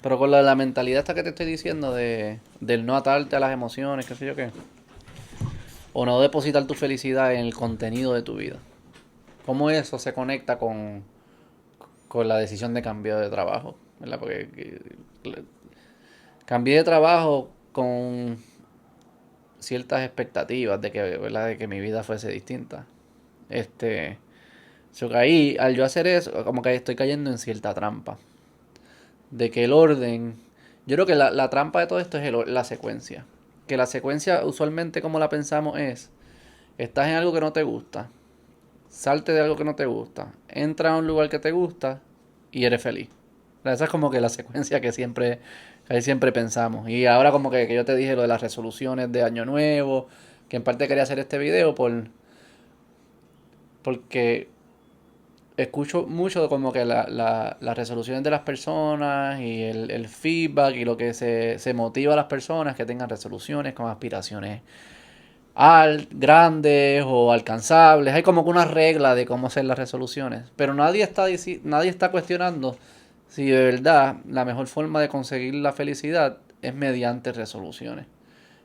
Pero con la mentalidad esta que te estoy diciendo del no atarte a las emociones, qué sé yo qué. O no depositar tu felicidad en el contenido de tu vida. ¿Cómo eso se conecta con la decisión de cambio de trabajo? ¿Verdad? Porque cambié de trabajo con ciertas expectativas de que, ¿verdad? De que mi vida fuese distinta. Este, yo caí, al yo hacer eso, como que estoy cayendo en cierta trampa. De que el orden, yo creo que la trampa de todo esto es la secuencia. Que la secuencia usualmente como la pensamos es, estás en algo que no te gusta, salte de algo que no te gusta, entra a un lugar que te gusta y eres feliz. Esa es como que la secuencia que siempre pensamos. Y ahora como que yo te dije lo de las resoluciones de Año Nuevo, que en parte quería hacer este video porque escucho mucho como que las resoluciones de las personas y el feedback y lo que se motiva a las personas que tengan resoluciones con aspiraciones grandes o alcanzables. Hay como que una regla de cómo hacer las resoluciones. Pero nadie está cuestionando si de verdad la mejor forma de conseguir la felicidad es mediante resoluciones.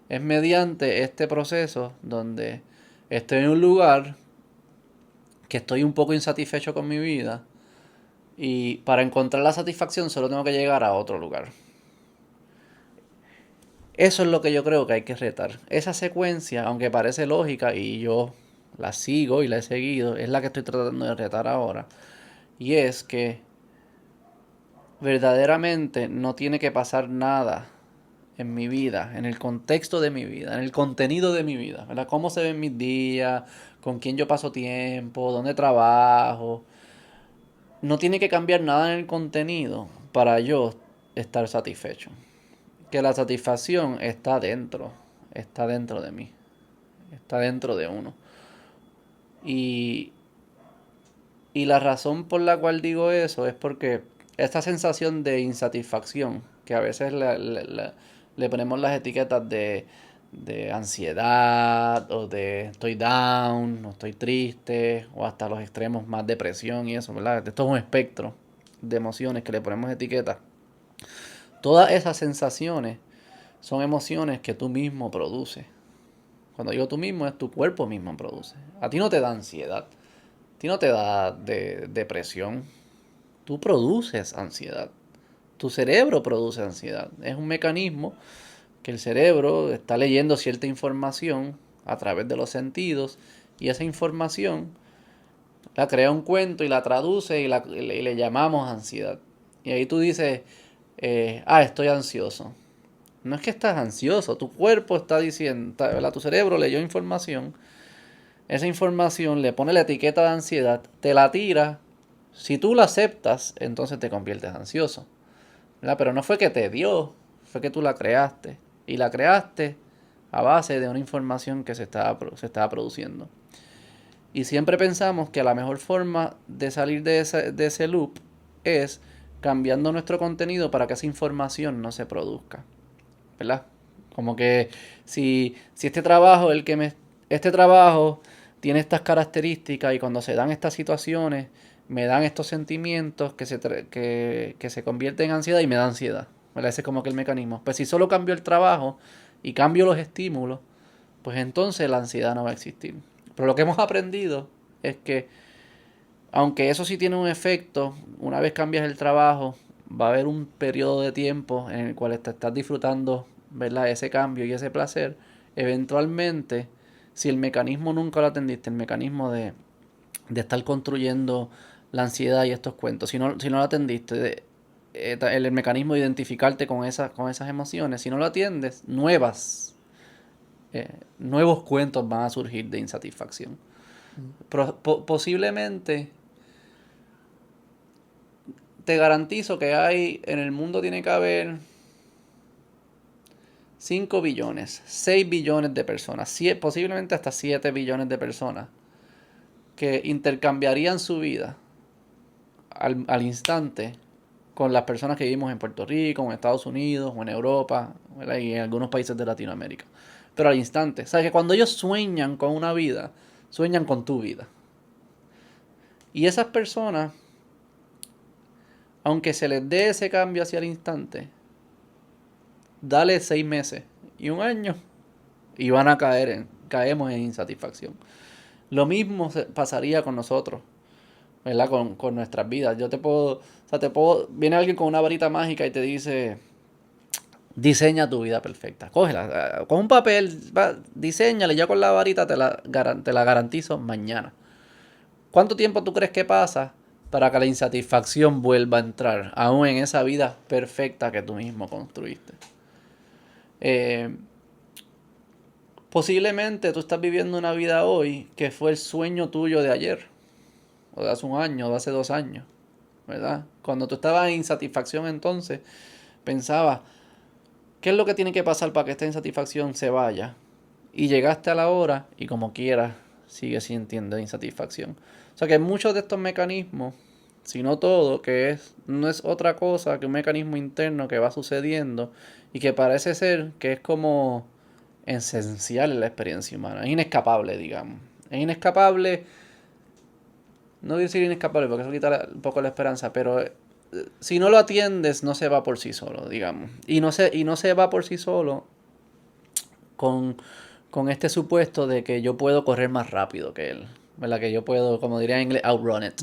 Es mediante este proceso donde estoy en un lugar que estoy un poco insatisfecho con mi vida y para encontrar la satisfacción solo tengo que llegar a otro lugar. Eso es lo que yo creo que hay que retar. Esa secuencia, aunque parece lógica y yo la sigo y la he seguido, es la que estoy tratando de retar ahora. Y es que verdaderamente no tiene que pasar nada en mi vida, en el contexto de mi vida, en el contenido de mi vida, ¿verdad? Cómo se ven mis días, con quién yo paso tiempo, dónde trabajo. No tiene que cambiar nada en el contenido para yo estar satisfecho. Que la satisfacción está dentro de mí, está dentro de uno. Y, y la razón por la cual digo eso es porque esta sensación de insatisfacción, que a veces le ponemos las etiquetas de ansiedad o de estoy down, o estoy triste, o hasta los extremos más depresión y eso, ¿verdad? Esto es un espectro de emociones que le ponemos etiquetas. Todas esas sensaciones son emociones que tú mismo produces. Cuando digo tú mismo, es tu cuerpo mismo produce. A ti no te da ansiedad, a ti no te da depresión. Tú produces ansiedad. Tu cerebro produce ansiedad. Es un mecanismo que el cerebro está leyendo cierta información a través de los sentidos y esa información la crea un cuento y la traduce y le llamamos ansiedad. Y ahí tú dices, estoy ansioso. No es que estás ansioso, tu cuerpo está diciendo, ¿verdad? Tu cerebro leyó información, esa información le pone la etiqueta de ansiedad, te la tira, si tú la aceptas, entonces te conviertes ansioso, ¿verdad? Pero no fue que te dio, fue que tú la creaste, y la creaste a base de una información que se estaba produciendo. Y siempre pensamos que la mejor forma de salir de ese loop es cambiando nuestro contenido para que esa información no se produzca. ¿Verdad? Como que si este trabajo tiene estas características y cuando se dan estas situaciones me dan estos sentimientos que se convierten en ansiedad y me da ansiedad. ¿Verdad? Ese es como que el mecanismo. Pues si solo cambio el trabajo y cambio los estímulos, pues entonces la ansiedad no va a existir. Pero lo que hemos aprendido es que aunque eso sí tiene un efecto, una vez cambias el trabajo, va a haber un periodo de tiempo en el cual te estás disfrutando, ¿verdad? Ese cambio y ese placer. Eventualmente, si el mecanismo nunca lo atendiste, el mecanismo de estar construyendo la ansiedad y estos cuentos, si no lo atendiste, el mecanismo de identificarte con esas emociones, si no lo atiendes, nuevos cuentos van a surgir de insatisfacción. Posiblemente te garantizo que en el mundo tiene que haber 5 billones, 6 billones de personas, posiblemente hasta 7 billones de personas que intercambiarían su vida al instante con las personas que vivimos en Puerto Rico, en Estados Unidos, o en Europa, ¿verdad? Y en algunos países de Latinoamérica. Pero al instante. ¿Sabes? Que cuando ellos sueñan con una vida, sueñan con tu vida. Y esas personas aunque se les dé ese cambio hacia el instante, dale 6 meses y un año y van a caemos en insatisfacción. Lo mismo pasaría con nosotros, ¿verdad? Con nuestras vidas. Yo te puedo, o sea, viene alguien con una varita mágica y te dice, diseña tu vida perfecta. Cógela, con un papel, diseñala, y ya con la varita te la garantizo mañana. ¿Cuánto tiempo tú crees que pasa para que la insatisfacción vuelva a entrar, aún en esa vida perfecta que tú mismo construiste? Posiblemente tú estás viviendo una vida hoy que fue el sueño tuyo de ayer, o de hace un año, o de hace 2 años, ¿verdad? Cuando tú estabas en insatisfacción entonces, pensabas, ¿qué es lo que tiene que pasar para que esta insatisfacción se vaya? Y llegaste a la hora y como quieras, sigues sintiendo insatisfacción. O sea que muchos de estos mecanismos, si no todo, no es otra cosa que un mecanismo interno que va sucediendo y que parece ser que es como esencial en la experiencia humana. Es inescapable, digamos. Es inescapable, no voy a decir inescapable porque eso quita un poco la esperanza, pero si no lo atiendes no se va por sí solo, digamos. Y no se va por sí solo con este supuesto de que yo puedo correr más rápido que él, ¿verdad? Que yo puedo, como diría en inglés, outrun it.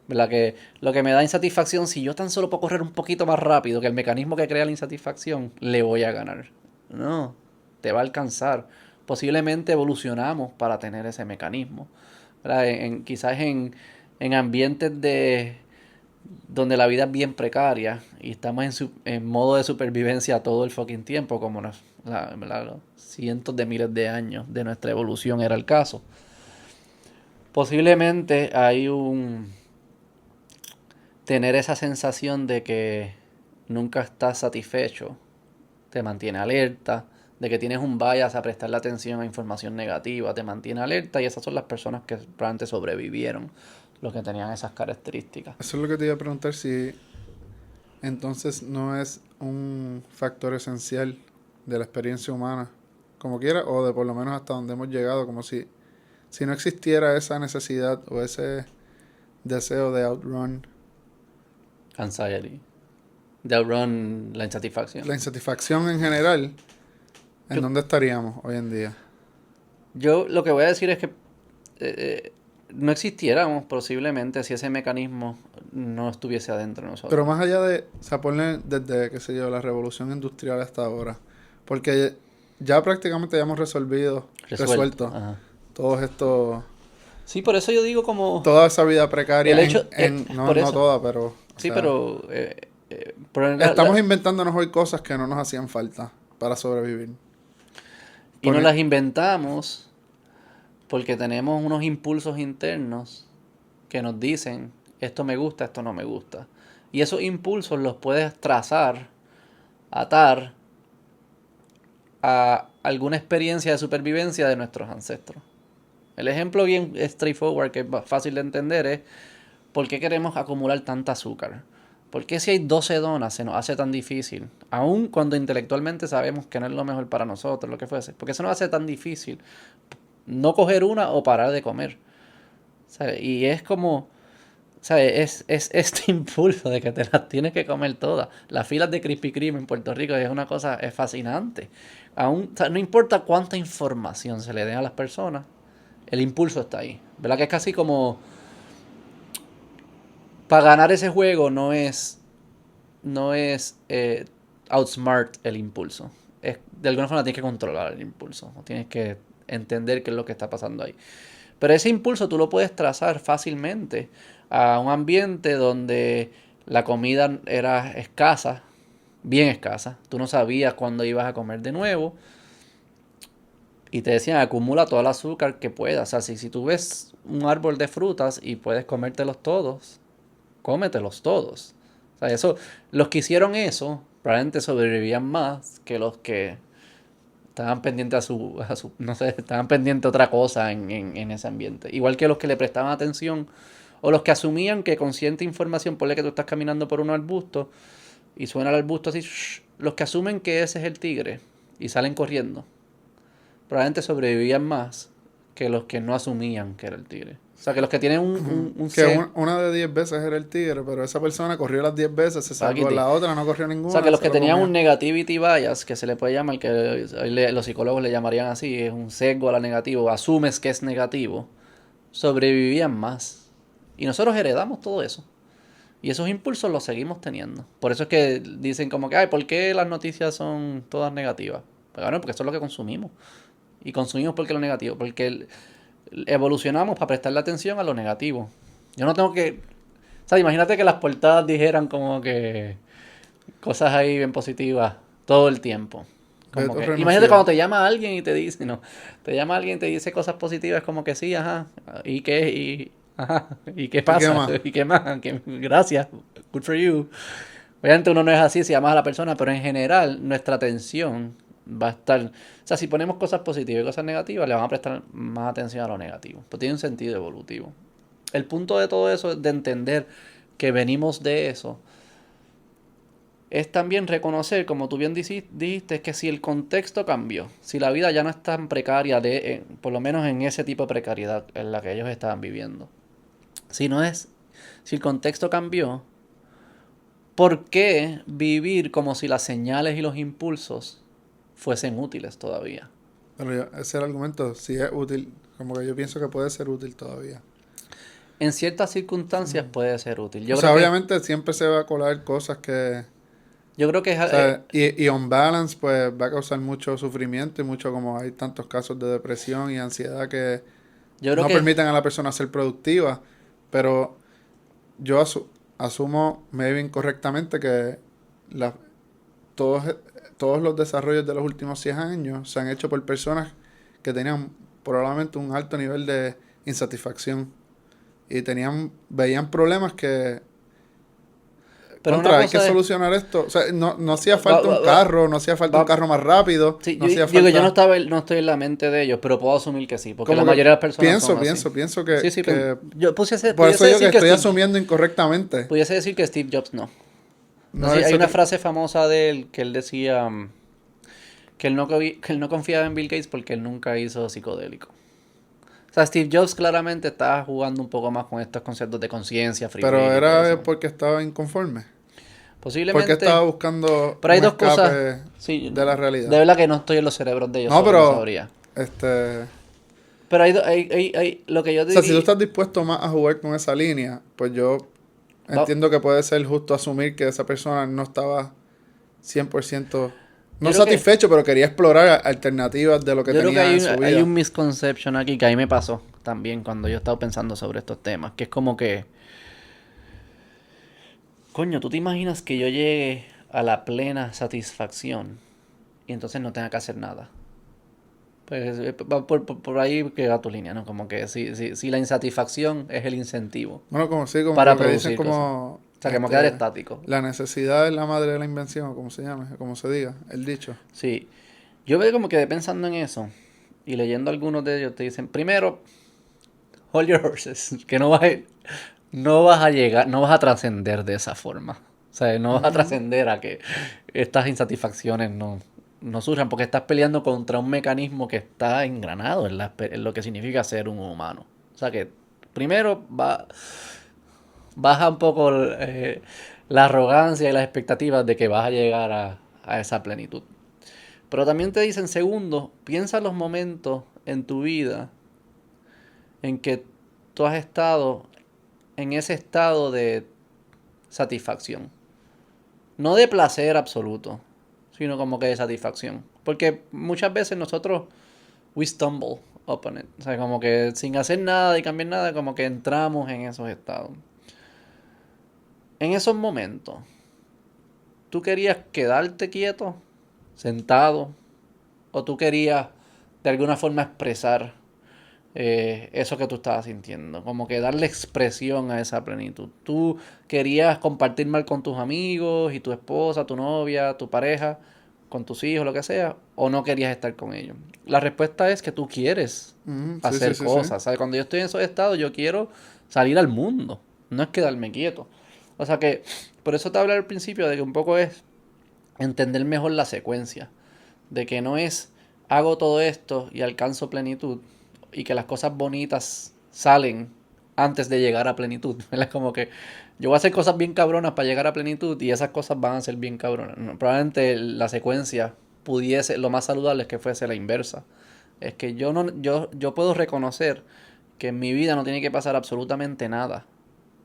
¿Verdad? Que lo que me da insatisfacción, si yo tan solo puedo correr un poquito más rápido que el mecanismo que crea la insatisfacción, le voy a ganar. No, te va a alcanzar. Posiblemente evolucionamos para tener ese mecanismo. ¿Verdad? Quizás en ambientes donde la vida es bien precaria y estamos en modo de supervivencia todo el fucking tiempo, como los cientos de miles de años de nuestra evolución era el caso. Posiblemente hay tener esa sensación de que nunca estás satisfecho, te mantiene alerta, de que tienes un bias a prestarle atención a información negativa, te mantiene alerta, y esas son las personas que realmente sobrevivieron, los que tenían esas características. Eso es lo que te iba a preguntar, si entonces no es un factor esencial de la experiencia humana, como quiera, o de por lo menos hasta donde hemos llegado, como si no existiera esa necesidad o ese deseo de outrun. Anxiety. De outrun la insatisfacción. La insatisfacción en general, ¿en dónde estaríamos hoy en día? Yo lo que voy a decir es que no existiéramos posiblemente si ese mecanismo no estuviese adentro de nosotros. Pero más allá de, o sea, ponle desde, qué sé yo, la revolución industrial hasta ahora, porque ya prácticamente ya hemos resuelto Ajá. todos estos... Sí, por eso yo digo como... Toda esa vida precaria, El hecho... no toda, pero... Sí, sea, pero estamos inventándonos hoy cosas que no nos hacían falta para sobrevivir. Y nos las inventamos porque tenemos unos impulsos internos que nos dicen, esto me gusta, esto no me gusta. Y esos impulsos los puedes trazar, atar a alguna experiencia de supervivencia de nuestros ancestros. El ejemplo bien straightforward, que es fácil de entender, es ¿por qué queremos acumular tanta azúcar? ¿Por qué si hay 12 donas se nos hace tan difícil? Aun cuando intelectualmente sabemos que no es lo mejor para nosotros, lo que fuese. ¿Por qué se nos hace tan difícil no coger una o parar de comer? ¿Sabe? Y es como... ¿Sabes? Es este impulso de que te las tienes que comer todas. Las filas de Krispy Kreme en Puerto Rico es una cosa fascinante. O sea, no importa cuánta información se le dé a las personas, el impulso está ahí. ¿Verdad? Que es casi como... Para ganar ese juego no es outsmart el impulso. De alguna forma tienes que controlar el impulso. Tienes que entender qué es lo que está pasando ahí. Pero ese impulso tú lo puedes trazar fácilmente a un ambiente donde la comida era escasa, bien escasa. Tú no sabías cuándo ibas a comer de nuevo. Y te decían, acumula todo el azúcar que puedas. O sea, si tú ves un árbol de frutas y puedes comértelos todos, cómetelos todos. O sea, los que hicieron eso probablemente sobrevivían más que los que estaban pendientes no sé, estaban pendientes de otra cosa en ese ambiente. Igual que los que le prestaban atención o los que asumían que con cierta información, ponle que tú estás caminando por un arbusto y suena el arbusto así, los que asumen que ese es el tigre y salen corriendo, probablemente sobrevivían más que los que no asumían que era el tigre. O sea, que los que tienen un Que sesgo... una de 10 veces era el tigre, pero esa persona corrió las 10 veces, se salvó. Paquiti. La otra no corrió O ninguna. sea, que los se que lo tenían comió. un negativity bias, que se le puede llamar, que los psicólogos le llamarían así, es un sesgo a la negativo, asumes que es negativo, sobrevivían más. Y nosotros heredamos todo eso. Y esos impulsos los seguimos teniendo. Por eso es que dicen como que, ay, ¿por qué las noticias son todas negativas? Pues bueno, porque eso es lo que consumimos. Y consumimos porque lo negativo, porque evolucionamos para prestarle atención a lo negativo. Yo no tengo que... O sea, imagínate que las portadas dijeran como que cosas ahí bien positivas todo el tiempo. Como Beto que, imagínate renunció. cuando te llama alguien y te dice, no, te llama alguien y te dice cosas positivas como que sí, ajá, ¿y qué? Ajá, ¿y qué ¿Y qué pasa? más? ¿Y qué más? Gracias, good for you. Obviamente uno no es así si amas a la persona, pero en general nuestra atención va a estar... O sea, si ponemos cosas positivas y cosas negativas, le vamos a prestar más atención a lo negativo. Pues tiene un sentido evolutivo. El punto de todo eso es de entender que venimos de eso. Es también reconocer, como tú bien dijiste, que si el contexto cambió, si la vida ya no es tan precaria, por lo menos en ese tipo de precariedad en la que ellos estaban viviendo, si no es, si el contexto cambió, ¿por qué vivir como si las señales y los impulsos fuesen útiles todavía? Pero ese es el argumento, si es útil, como que yo pienso que puede ser útil todavía. En ciertas circunstancias puede ser útil. O sea, obviamente siempre se va a colar cosas que... Yo creo que es, O sea, y on balance, pues va a causar mucho sufrimiento y mucho, como hay tantos casos de depresión y ansiedad que yo creo no que permiten a la persona ser productiva. Pero yo asumo, maybe incorrectamente, que la, todos, todos los desarrollos de los últimos 100 años se han hecho por personas que tenían probablemente un alto nivel de insatisfacción y veían problemas que pero una hay que cosa es solucionar esto. O sea, no hacía va, falta un va, va, carro, no hacía falta un va, carro más rápido, sí, no yo hacía digo, yo falta... no estoy en la mente de ellos, pero puedo asumir que sí, porque la Como que mayoría de las personas son así. pienso Sí, sí, que... yo Por pudiese eso yo que decir que estoy Steve, asumiendo incorrectamente. pudiese decir que Steve Jobs no. No No sé, era hay una insati- frase famosa de él que él decía que él no confiaba en Bill Gates porque él nunca hizo psicodélico. O sea, Steve Jobs claramente estaba jugando un poco más con estos conceptos de conciencia, free Pero will y todo era eso. porque estaba inconforme. Porque Posiblemente, estaba buscando pero hay un dos cosas. escape Sí, de la de realidad. verdad que no estoy en los cerebros de ellos, No, no pero... sabría. Este... Pero lo que yo O sea, si tú diría... estás dispuesto más a jugar con esa línea, pues yo entiendo que puede ser justo asumir que esa persona no estaba 100% Yo no creo que satisfecho, pero quería explorar alternativas de lo que Yo creo que tenía en su hay vida. un misconception aquí que a mí me pasó también cuando yo he estado pensando sobre estos temas, que es como que, coño, ¿tú te imaginas que yo llegue a la plena satisfacción y entonces no tenga que hacer nada? Pues va por ahí que va tu línea, ¿no? Como que si la insatisfacción es el incentivo Bueno, como sí, como para lo que dicen producir cosas. como O sea, que me quedar estático. la necesidad es la madre de la invención, o como se llame, o como se diga, el dicho. Sí, yo veo como que pensando en eso y leyendo algunos de ellos te dicen, primero, hold your horses, que no vas a llegar, no vas a trascender de esa forma. O sea, no vas a Ujú. trascender a que estas insatisfacciones no surjan, porque estás peleando contra un mecanismo que está engranado en lo que significa ser un humano. O sea que primero baja un poco la arrogancia y las expectativas de que vas a llegar a esa plenitud. Pero también te dicen, segundo, piensa en los momentos en tu vida en que tú has estado en ese estado de satisfacción. No de placer absoluto, sino como que de satisfacción. Porque muchas veces nosotros, we stumble upon it. O sea, como que sin hacer nada y cambiar nada, como que entramos en esos estados. En esos momentos, ¿tú querías quedarte quieto, sentado? ¿O tú querías de alguna forma expresar eso que tú estabas sintiendo? Como que darle expresión a esa plenitud. Tú querías compartir mal con tus amigos y tu esposa, tu novia, tu pareja, con tus hijos, lo que sea, o no querías estar con ellos. La respuesta es que tú quieres Ujú, sí, sí, hacer sí, sí. cosas. ¿Sabes? Cuando yo estoy en esos estados, yo quiero salir al mundo, no es quedarme quieto. O sea que, por eso te hablé al principio de que un poco es entender mejor la secuencia, de que no es hago todo esto y alcanzo plenitud y que las cosas bonitas salen antes de llegar a plenitud, ¿verdad? Como que yo voy a hacer cosas bien cabronas para llegar a plenitud y esas cosas van a ser bien cabronas. No, probablemente la secuencia pudiese, lo más saludable es que fuese la inversa. Es que yo puedo reconocer que en mi vida no tiene que pasar absolutamente nada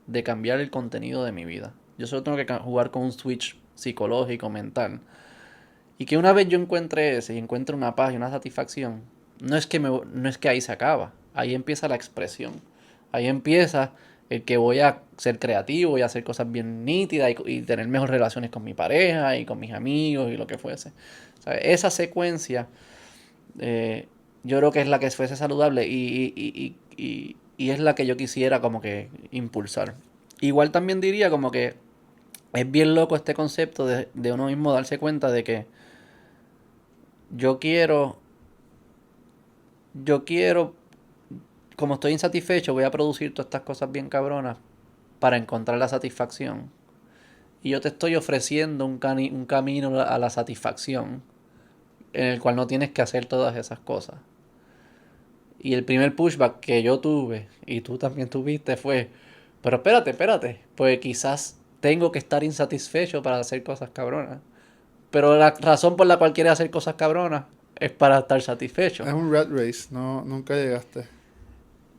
de cambiar el contenido de mi vida. Yo solo tengo que jugar con un switch psicológico, mental. Y que una vez yo encuentre ese y encuentre una paz y una satisfacción, no es que ahí se acaba. Ahí empieza la expresión. Ahí empieza el que voy a ser creativo y hacer cosas bien nítidas y tener mejores relaciones con mi pareja y con mis amigos y lo que fuese. ¿Sabes? Esa secuencia yo creo que es la que fuese saludable y es la que yo quisiera como que impulsar. Igual también diría como que es bien loco este concepto de uno mismo darse cuenta de que yo quiero, yo quiero, como estoy insatisfecho, voy a producir todas estas cosas bien cabronas para encontrar la satisfacción. Y yo te estoy ofreciendo un camino a la satisfacción en el cual no tienes que hacer todas esas cosas. Y el primer pushback que yo tuve, y tú también tuviste, fue, pero espérate, pues quizás tengo que estar insatisfecho para hacer cosas cabronas. Pero la razón por la cual quieres hacer cosas cabronas es para estar satisfecho. Es un rat race, no, nunca llegaste.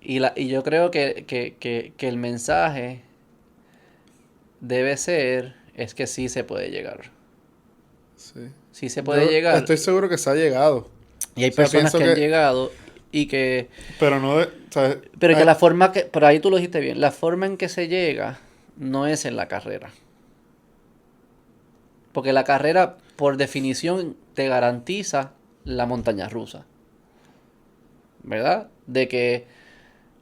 Y yo creo que el mensaje debe ser, es que sí se puede llegar. Sí. Sí se puede Yo llegar. estoy seguro que se ha llegado. Y hay O sea, personas que pienso han que... llegado y que... Pero no de... O sea, Pero que hay- la forma que... Pero ahí tú lo dijiste bien. La forma en que se llega no es en la carrera. Porque la carrera, por definición, te garantiza la montaña rusa. ¿Verdad? De que,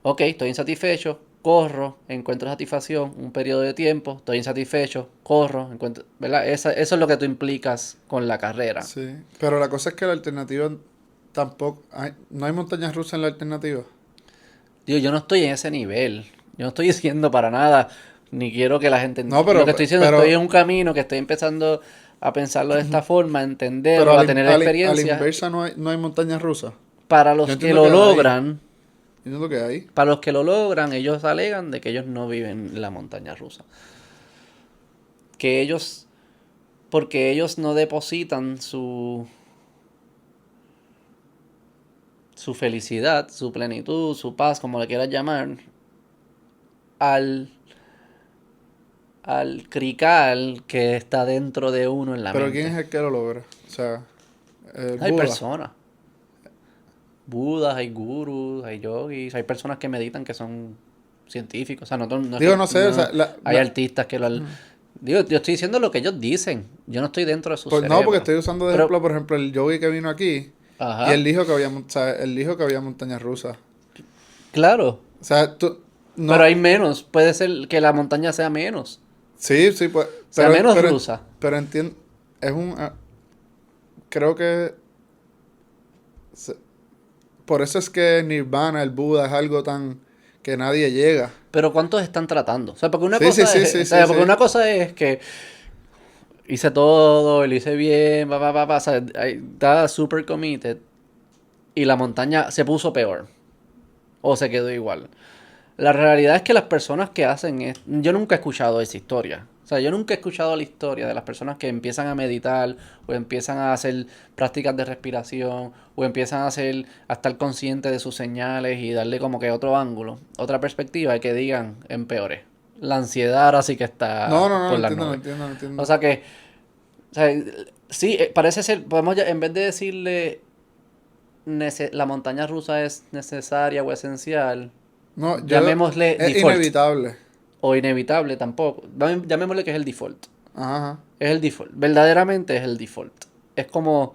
ok, estoy insatisfecho, corro, encuentro satisfacción, un periodo de tiempo, estoy insatisfecho, corro, encuentro... ¿Verdad? Eso es lo que tú implicas con la carrera. sí. Pero la cosa es que la alternativa tampoco... no hay montañas rusas en la alternativa. Digo, yo no estoy en ese nivel. Yo no estoy diciendo para nada, ni quiero que la gente... No, Lo que estoy diciendo, estoy en pero, un camino que estoy empezando a pensarlo de esta forma, a pero entenderlo, a tener a la experiencia. inversa no hay montañas rusas. Para Yo los que entiendo lo que hay. logran, Yo entiendo que hay. para los que lo logran, ellos alegan de que ellos no viven en la montaña rusa. Que ellos, porque ellos no depositan su felicidad, su plenitud, su paz, como le quieras llamar, al al crical que está dentro de uno en la Pero mente. ¿quién es el que lo logra? O sea, el Hay Buda. personas. Budas, hay gurus, hay yogis, hay personas que meditan que son científicos. O sea, no es Digo, que no sé, o sea, hay artistas que lo... Digo, yo estoy diciendo lo que ellos dicen. Yo no estoy dentro de su pues no, porque cerebro. estoy usando de Pero, ejemplo, por ejemplo, el yogi que vino aquí y ajá, él dijo que había, o sea, él dijo que había montañas rusas. claro. O sea, tú, Pero no, hay menos. Puede ser que la montaña sea menos. sí, pues, Sea menos rusa. pero entiendo, es creo que, se- por eso es que Nirvana, el Buda, es algo tan, que nadie llega. Pero ¿cuántos están tratando? O sea, porque una Sí, sí, cosa sí, es... sí, O sea, sí, porque sí. una cosa es que hice todo, lo hice bien, o sea, estaba super committed y la montaña se puso peor o se quedó igual. La realidad es que las personas que hacen es... Yo nunca he escuchado esa historia. O sea, yo nunca he escuchado la historia de las personas que empiezan a meditar o empiezan a hacer prácticas de respiración o empiezan a estar conscientes de sus señales y darle como que otro ángulo, otra perspectiva y que digan empeore. La ansiedad ahora sí que está No por las entiendo, no nubes. entiendo, no O entiendo. sea que, o sea, sí, parece ser, podemos ya, en vez de decirle la montaña rusa es necesaria o esencial, No, llamémosle es default inevitable. o inevitable tampoco. Llamémosle que es el default. Ajá, ajá. Es el default. Verdaderamente es el default. Es como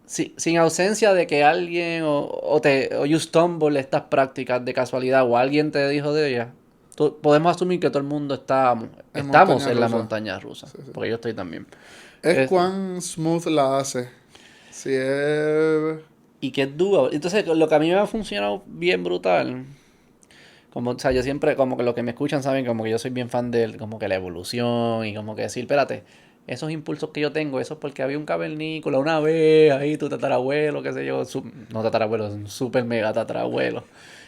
sin ausencia de que alguien o you stumble estas prácticas de casualidad o alguien te dijo de ellas. Podemos asumir que todo el mundo En estamos montaña en la rusa. montaña rusa. Sí, sí. Porque yo estoy también. Es Es- cuán smooth la hace. Si es... y que es doable. Entonces, lo que a mí me ha funcionado bien brutal. Como, o sea, yo siempre, como que los que me escuchan saben como que yo soy bien fan de como que la evolución y como que decir, espérate, esos impulsos que yo tengo, eso es porque había un cavernícola una vez, ahí tu tatarabuelo, qué sé yo, no tatarabuelo, un super mega tatarabuelo.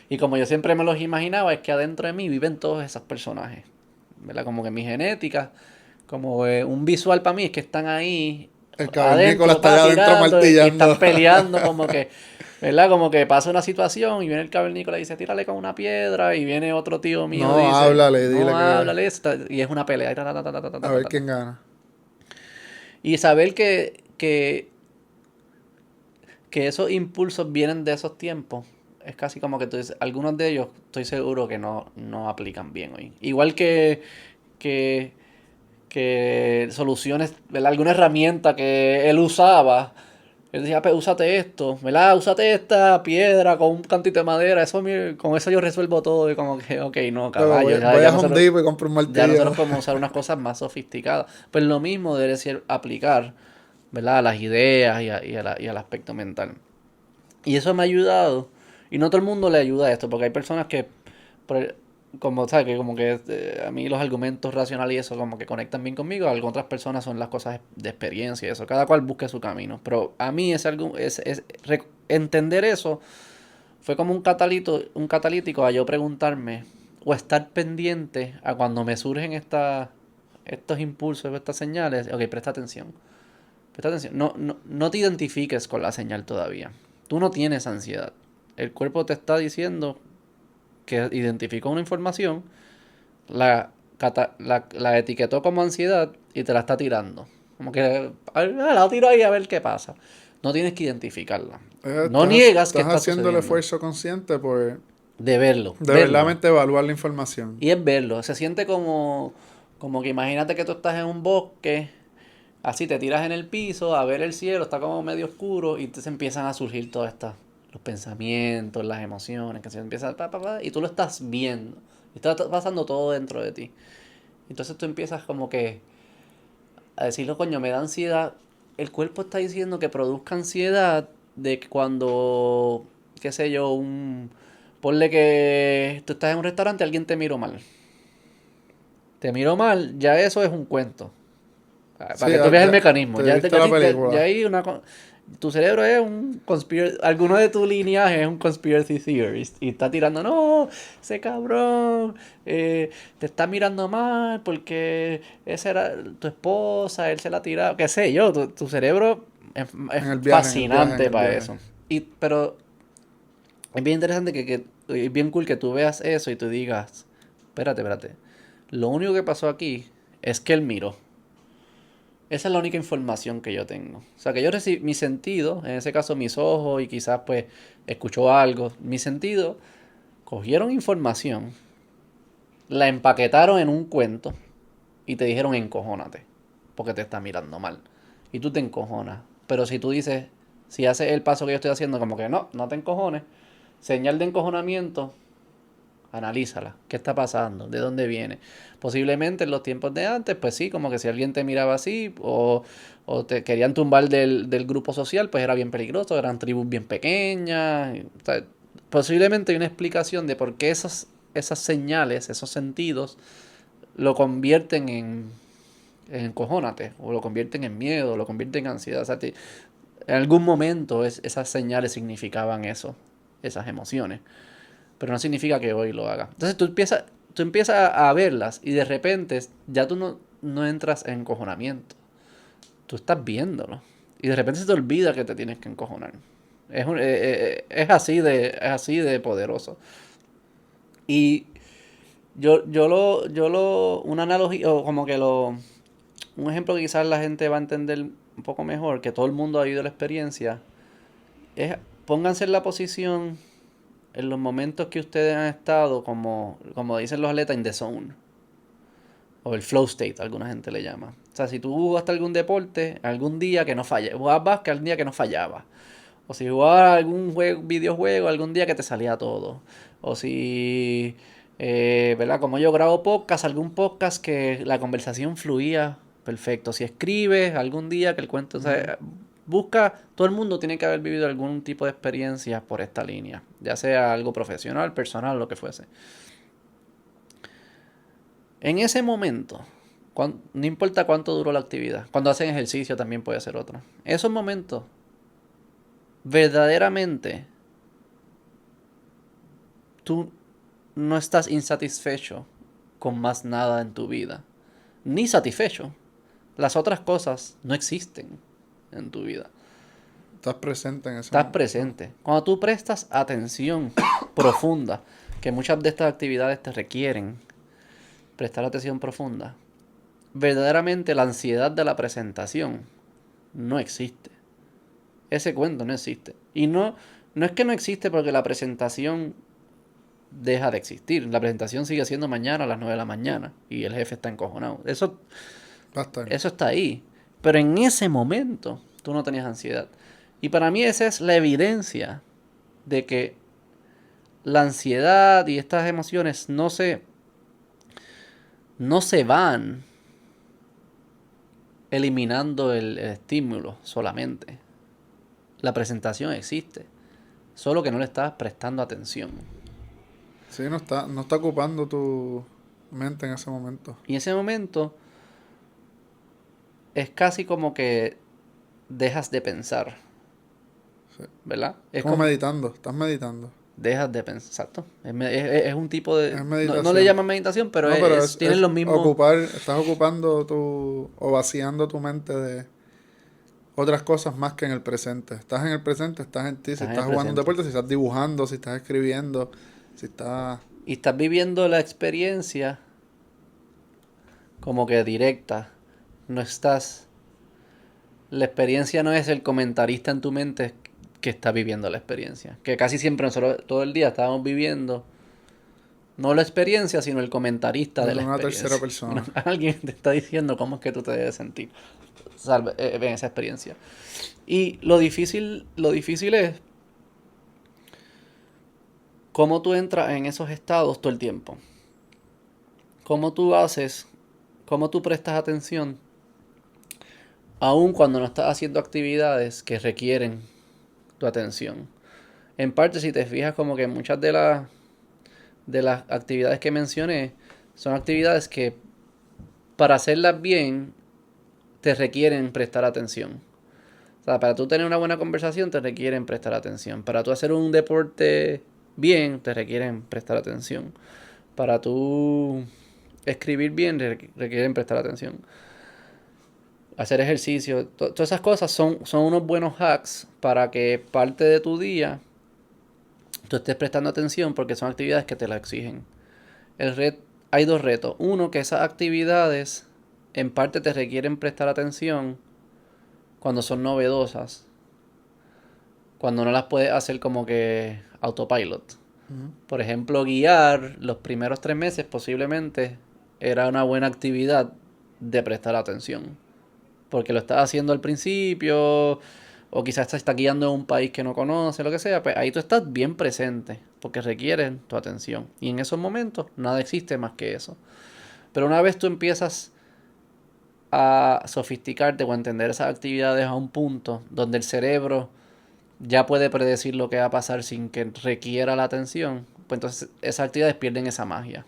Y como yo siempre me los imaginaba, es que adentro de mí viven todos esos personajes, ¿verdad? Como que mi genética, como un visual para mí es que están ahí El cavernícola adentro, está allá adentro tirando y martillando. están peleando como que, ¿verdad? Como que pasa una situación y viene el cavernícola y dice, tírale con una piedra y viene otro tío mío y No, dice, háblale, dile no, que... háblale, y es una pelea. Y, ta, ta, ta, ta, ta, ta, A ta, ver ta, ta. quién gana. Y saber que esos impulsos vienen de esos tiempos, es casi como que tú dices, algunos de ellos estoy seguro que no aplican bien hoy. Igual que, que soluciones, ¿verdad? Alguna herramienta que él usaba. Él decía, pues úsate esto, ¿verdad? Úsate esta piedra con un cantito de madera, con eso yo resuelvo todo. Y como que, ok, no, Luego caballo, voy ya a Home nosotros, Depot y compro un ya martillo. nosotros podemos usar unas cosas más sofisticadas. Pues lo mismo debe ser aplicar, ¿verdad? A las ideas y al aspecto mental. Y eso me ha ayudado. Y no todo el mundo le ayuda a esto, porque hay personas que, como, ¿sabes? Que como que a mí los argumentos racionales y eso como que conectan bien conmigo. Algunas otras personas son las cosas de experiencia y eso. Cada cual busca su camino. Pero a mí entender eso fue como un catalítico a yo preguntarme o estar pendiente a cuando me surgen estos impulsos, estas señales. Ok, presta atención. Presta atención, no te identifiques con la señal todavía. Tú no tienes ansiedad. El cuerpo te está diciendo que identificó una información, la etiquetó como ansiedad y te la está tirando. Como que la tiro ahí a ver qué pasa. No tienes que identificarla. No niegas que Estás está haciendo el sucediendo. esfuerzo consciente por De verlo, de verlo. verdaderamente evaluar la información. Y es verlo. Se siente como que imagínate que tú estás en un bosque. Así te tiras en el piso a ver el cielo, está como medio oscuro y entonces empiezan a surgir todas estas, los pensamientos, las emociones, que se empiezan, y tú lo estás viendo. Y está pasando todo dentro de ti. Entonces tú empiezas como que a decirlo, coño, me da ansiedad. El cuerpo está diciendo que produzca ansiedad de que cuando, qué sé yo, ponle que tú estás en un restaurante y alguien te miró mal. Te miró mal, ya eso es un cuento. Para Sí, que tú veas el ya mecanismo. te Ya, viste la ya película. hay tu cerebro es un conspiracy. Alguno de tu linaje es un conspiracy theorist. Y está tirando, no, ese cabrón te está mirando mal porque esa era tu esposa, él se la ha tirado. Qué sé yo, tu cerebro es En el viaje, en el viaje, en fascinante el para viaje. eso. Pero es bien interesante es bien cool que tú veas eso y tú digas, espérate. Lo único que pasó aquí es que él miró. Esa es la única información que yo tengo. O sea, que yo recibí mi sentido, en ese caso mis ojos y quizás pues escuchó algo. Mi sentido, cogieron información, la empaquetaron en un cuento y te dijeron encojónate, porque te está mirando mal. Y tú te encojonas. Pero si tú dices, si haces el paso que yo estoy haciendo, como que no te encojones, señal de encojonamiento, analízala. ¿Qué está pasando? ¿De dónde viene? Posiblemente en los tiempos de antes, pues sí, como que si alguien te miraba así o te querían tumbar del grupo social, pues era bien peligroso, eran tribus bien pequeñas. O sea, posiblemente hay una explicación de por qué esas señales, esos sentidos, lo convierten en encojónate, o lo convierten en miedo, o lo convierten en ansiedad. O sea, en algún momento esas señales significaban eso, esas emociones, pero no significa que hoy lo haga. Entonces tú empiezas a verlas y de repente ya tú no entras en encojonamiento. Tú estás viéndolo. Y de repente se te olvida que te tienes que encojonar. Es así de poderoso. Y una analogía, o como que un ejemplo que quizás la gente va a entender un poco mejor, que todo el mundo ha vivido la experiencia, es pónganse en la posición en los momentos que ustedes han estado, como dicen los atletas, in the zone. O el flow state, alguna gente le llama. O sea, si tú jugaste algún deporte, algún día que no falla. Jugabas básquet, algún día que no fallaba. O si jugabas algún videojuego, algún día que te salía todo. O si, ¿verdad? Como yo grabo podcast, algún podcast que la conversación fluía perfecto. Si escribes, algún día que el cuento... O Ujú. sea, busca... Todo el mundo tiene que haber vivido algún tipo de experiencia por esta línea. Ya sea algo profesional, personal, lo que fuese. En ese momento, no importa cuánto duró la actividad, cuando hacen ejercicio también puede ser otro. Esos momentos, verdaderamente, tú no estás insatisfecho con más nada en tu vida, ni satisfecho. Las otras cosas no existen en tu vida. Estás presente en ese Estás momento. presente. Cuando tú prestas atención profunda, que muchas de estas actividades te requieren prestar atención profunda, verdaderamente la ansiedad de la presentación no existe. Ese cuento no existe. Y no es que no existe porque la presentación deja de existir. La presentación sigue siendo mañana a las 9 de la mañana y el jefe está encojonado. Eso Va a estar. está ahí. Pero en ese momento tú no tenías ansiedad. Y para mí esa es la evidencia de que la ansiedad y estas emociones no se van eliminando el estímulo solamente. La presentación existe, solo que no le estás prestando atención. Sí, no está ocupando tu mente en ese momento. Y en ese momento es casi como que dejas de pensar, Sí. ¿verdad? Es Como como meditando, estás meditando. dejas de pensar, exacto. Es un tipo de... Es No, meditación. no le llaman meditación, pero No, pero tienen los mismos... estás ocupando o vaciando tu mente de otras cosas más que en el presente. Estás en el presente, estás en ti, si Estás en el estás jugando un presente. deporte, si estás dibujando, si estás escribiendo, si estás... Y estás viviendo la experiencia como que directa. No estás... La experiencia no es el comentarista en tu mente que está viviendo la experiencia. Que casi siempre nosotros todo el día estábamos viviendo no la experiencia, sino el comentarista de la una tercera experiencia. persona. Alguien te está diciendo cómo es que tú te debes sentir en esa experiencia. Y lo difícil es cómo tú entras en esos estados todo el tiempo. Cómo tú prestas atención aun cuando no estás haciendo actividades que requieren tu atención. En parte, si te fijas, como que muchas de las actividades que mencioné son actividades que para hacerlas bien te requieren prestar atención. O sea, para tú tener una buena conversación te requieren prestar atención. Para tú hacer un deporte bien te requieren prestar atención. Para tú escribir bien requieren prestar atención. Hacer ejercicio, todas esas cosas son unos buenos hacks para que parte de tu día tú estés prestando atención porque son actividades que te la exigen. Hay dos retos. Uno, que esas actividades en parte te requieren prestar atención cuando son novedosas. Cuando no las puedes hacer como que autopilot. Por ejemplo, guiar los primeros 3 meses posiblemente era una buena actividad de prestar atención. Porque lo estás haciendo al principio, o quizás te estás guiando en un país que no conoce, lo que sea, pues ahí tú estás bien presente, porque requieren tu atención. Y en esos momentos nada existe más que eso. Pero una vez tú empiezas a sofisticarte o a entender esas actividades a un punto donde el cerebro ya puede predecir lo que va a pasar sin que requiera la atención, pues entonces esas actividades pierden esa magia.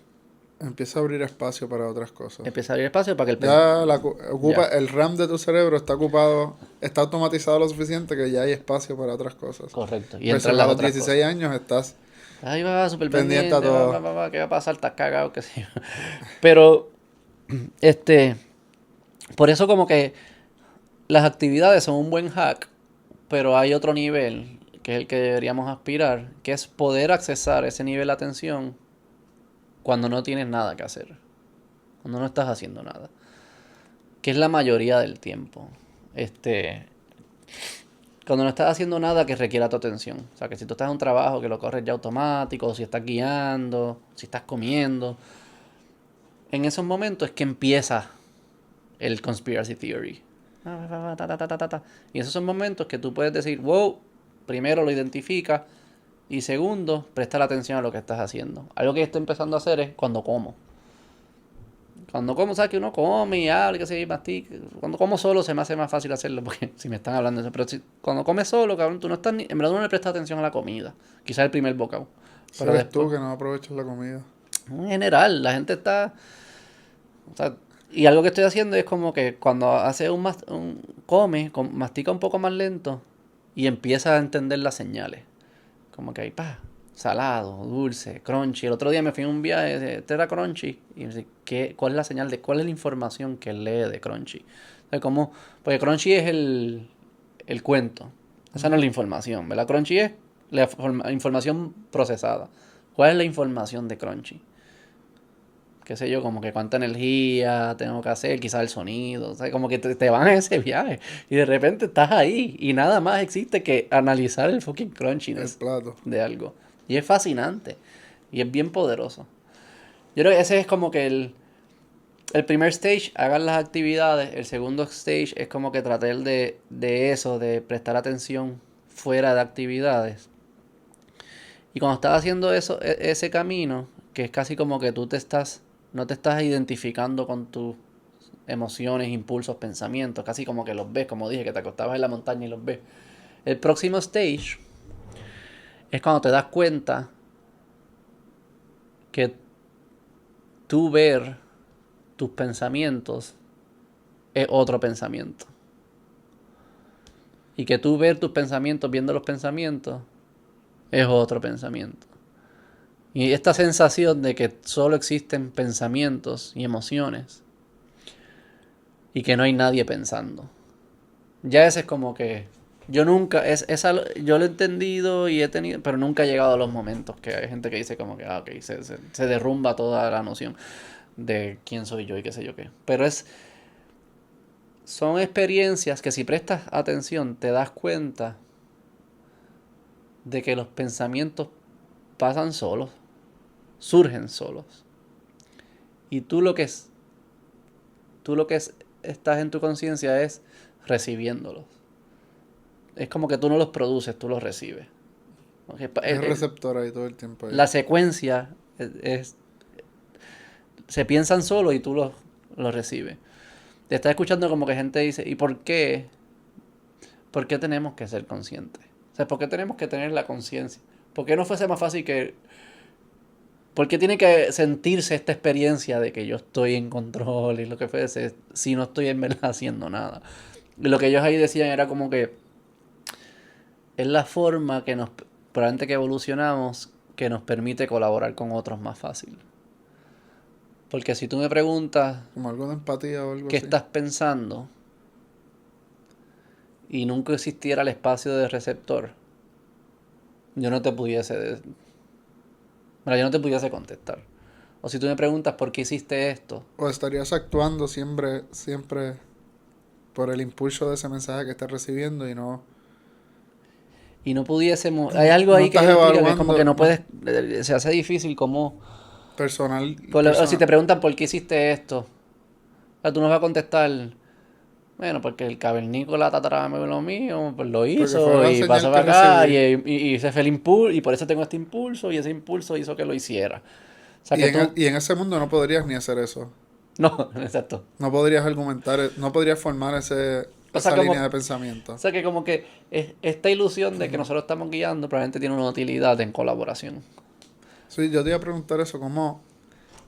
Empieza a abrir espacio para otras cosas. Empieza a abrir espacio para que el Ocupa, el RAM de tu cerebro está ocupado, está automatizado lo suficiente que ya hay espacio para otras cosas. Correcto. Y Versus entran a las los otras 16 cosas. años estás Ahí va, súper pendiente a pendiente, todo. ¿qué va a pasar? Estás cagado, qué sé yo. Pero, por eso como que las actividades son un buen hack, pero hay otro nivel, que es el que deberíamos aspirar, que es poder accesar ese nivel de atención cuando no tienes nada que hacer, cuando no estás haciendo nada, que es la mayoría del tiempo. Cuando no estás haciendo nada que requiera tu atención. O sea, que si tú estás en un trabajo que lo corres ya automático, o si estás guiando, si estás comiendo, en esos momentos es que empieza el conspiracy theory. Y esos son momentos que tú puedes decir, wow, primero lo identifica y segundo, presta la atención a lo que estás haciendo. Algo que estoy empezando a hacer es cuando como. Cuando como, sabes que uno come y habla y que se mastica. Cuando como solo se me hace más fácil hacerlo porque si me están hablando de eso. Pero cuando comes solo, cabrón, tú no estás en verdad uno no le prestas atención a la comida. Quizás el primer bocado. Pero Eres después, tú que no aprovechas la comida. en general, la gente está... O sea, y algo que estoy haciendo es como que cuando hace mastica un poco más lento y empieza a entender las señales. Como que ahí, pa. salado, dulce, crunchy. El otro día me fui a un viaje, este era crunchy. Y me dice, ¿cuál es la señal de cuál es la información que él lee de crunchy? O sea, como, porque crunchy es el cuento. Esa no es la información, ¿verdad? Crunchy es la información procesada. ¿Cuál es la información de crunchy? Qué sé yo, como que cuánta energía tengo que hacer, quizás el sonido, o sea, como que te van a ese viaje y de repente estás ahí y nada más existe que analizar el fucking El crunchiness plato. de algo. Y es fascinante y es bien poderoso. Yo creo que ese es como que el primer stage, hagan las actividades, el segundo stage es como que tratar de eso, de prestar atención fuera de actividades. Y cuando estás haciendo eso, ese camino, que es casi como que no te estás identificando con tus emociones, impulsos, pensamientos, casi como que los ves, como dije, que te acostabas en la montaña y los ves. El próximo stage es cuando te das cuenta que tú ver tus pensamientos es otro pensamiento. Y que tú ver tus pensamientos viendo los pensamientos es otro pensamiento. Y esta sensación de que solo existen pensamientos y emociones y que no hay nadie pensando. Ya ese es como que yo nunca, yo lo he entendido y he tenido, pero nunca he llegado a los momentos que hay gente que dice como que, ok, se derrumba toda la noción de quién soy yo y qué sé yo qué. Pero son experiencias que si prestas atención te das cuenta de que los pensamientos pasan solos, surgen solos. Y estás en tu conciencia es recibiéndolos. Es como que tú no los produces, tú los recibes. Okay, Es receptor ahí todo el tiempo ahí. la secuencia se piensan solo y tú los recibes. Te estás escuchando como que gente dice, ¿y por qué? ¿Por qué tenemos que ser conscientes? O sea, ¿por qué tenemos que tener la conciencia? ¿Por qué no fuese más fácil que... ¿Por qué tiene que sentirse esta experiencia de que yo estoy en control y lo que fuese si no estoy en verdad haciendo nada? Y lo que ellos ahí decían era como que es la forma que probablemente que evolucionamos, que nos permite colaborar con otros más fácil. Porque si tú me preguntas Como algo de empatía o algo qué así. estás pensando y nunca existiera el espacio de receptor, yo no te pudiese, yo no te pudiese contestar. O si tú me preguntas por qué hiciste esto O estarías actuando siempre por el impulso de ese mensaje que estás recibiendo y no, y no pudiésemos, hay algo no ahí que estás ellos explican que es como que evaluando no puedes, se hace difícil como, o si personal. te preguntan por qué hiciste esto, o sea, tú nos vas a contestar, bueno, porque el cavernícola tatarabuelo mío, pues lo Porque fue hizo la y pasó señal que para acá recibí. y ese fue el impulso y por eso tengo este impulso y ese impulso hizo que lo hiciera. O sea Y que tú, y en ese mundo no podrías ni hacer eso. no, exacto. No podrías argumentar, no podrías formar O sea, esa línea de o pensamiento. sea que como que esta ilusión de que nosotros estamos guiando probablemente tiene una utilidad en colaboración. Sí, yo te iba a preguntar eso,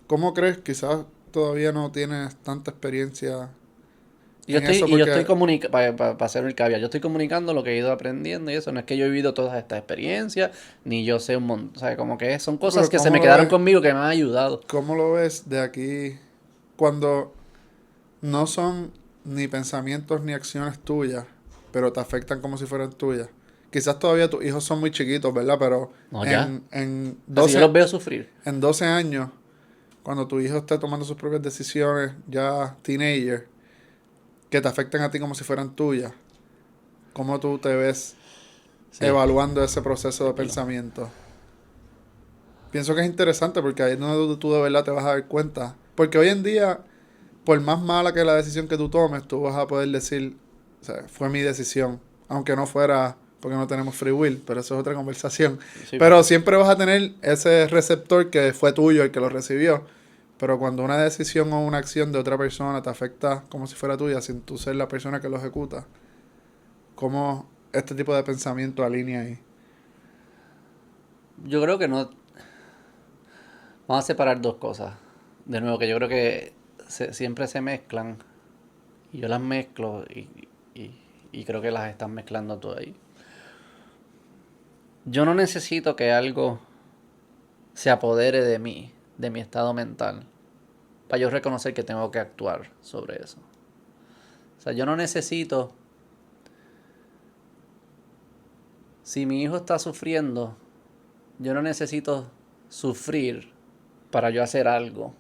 ¿cómo crees? Quizás todavía no tienes tanta experiencia en eso, Y yo estoy porque, comunicando, para hacer el caveat, yo estoy comunicando lo que he ido aprendiendo y eso, no es que yo he vivido todas estas experiencias, ni yo sé un montón, o sea, como que son no, cosas pero que se me quedaron conmigo que me han ayudado. ¿cómo lo ves de aquí cuando no son ni pensamientos ni acciones tuyas, pero te afectan como si fueran tuyas? Quizás todavía tus hijos son muy chiquitos, ¿verdad? Pero No, ya. en O sea, si yo los 12 veo sufrir. en 12 años, cuando tu hijo esté tomando sus propias decisiones, ya teenager, que te afecten a ti como si fueran tuyas, ¿cómo tú te ves Sí, evaluando ese proceso de tranquilo. pensamiento? Pienso que es interesante porque ahí es donde tú de verdad te vas a dar cuenta. Porque hoy en día, por más mala que la decisión que tú tomes, tú vas a poder decir, o sea, fue mi decisión. Aunque no fuera porque no tenemos free will, pero eso es otra conversación. Sí, Pero siempre vas a tener ese receptor que fue tuyo, el que lo recibió. Pero cuando una decisión o una acción de otra persona te afecta como si fuera tuya, sin tú ser la persona que lo ejecuta, ¿cómo este tipo de pensamiento alinea ahí? yo creo que no. Vamos a separar dos cosas. De nuevo, que yo creo que siempre se mezclan. Y yo las mezclo y, y creo que las están mezclando tú ahí. Yo no necesito que algo. se apodere de mí, de mi estado mental, para yo reconocer que tengo que actuar sobre eso. O sea, yo no necesito, si mi hijo está sufriendo, yo no necesito sufrir para yo hacer algo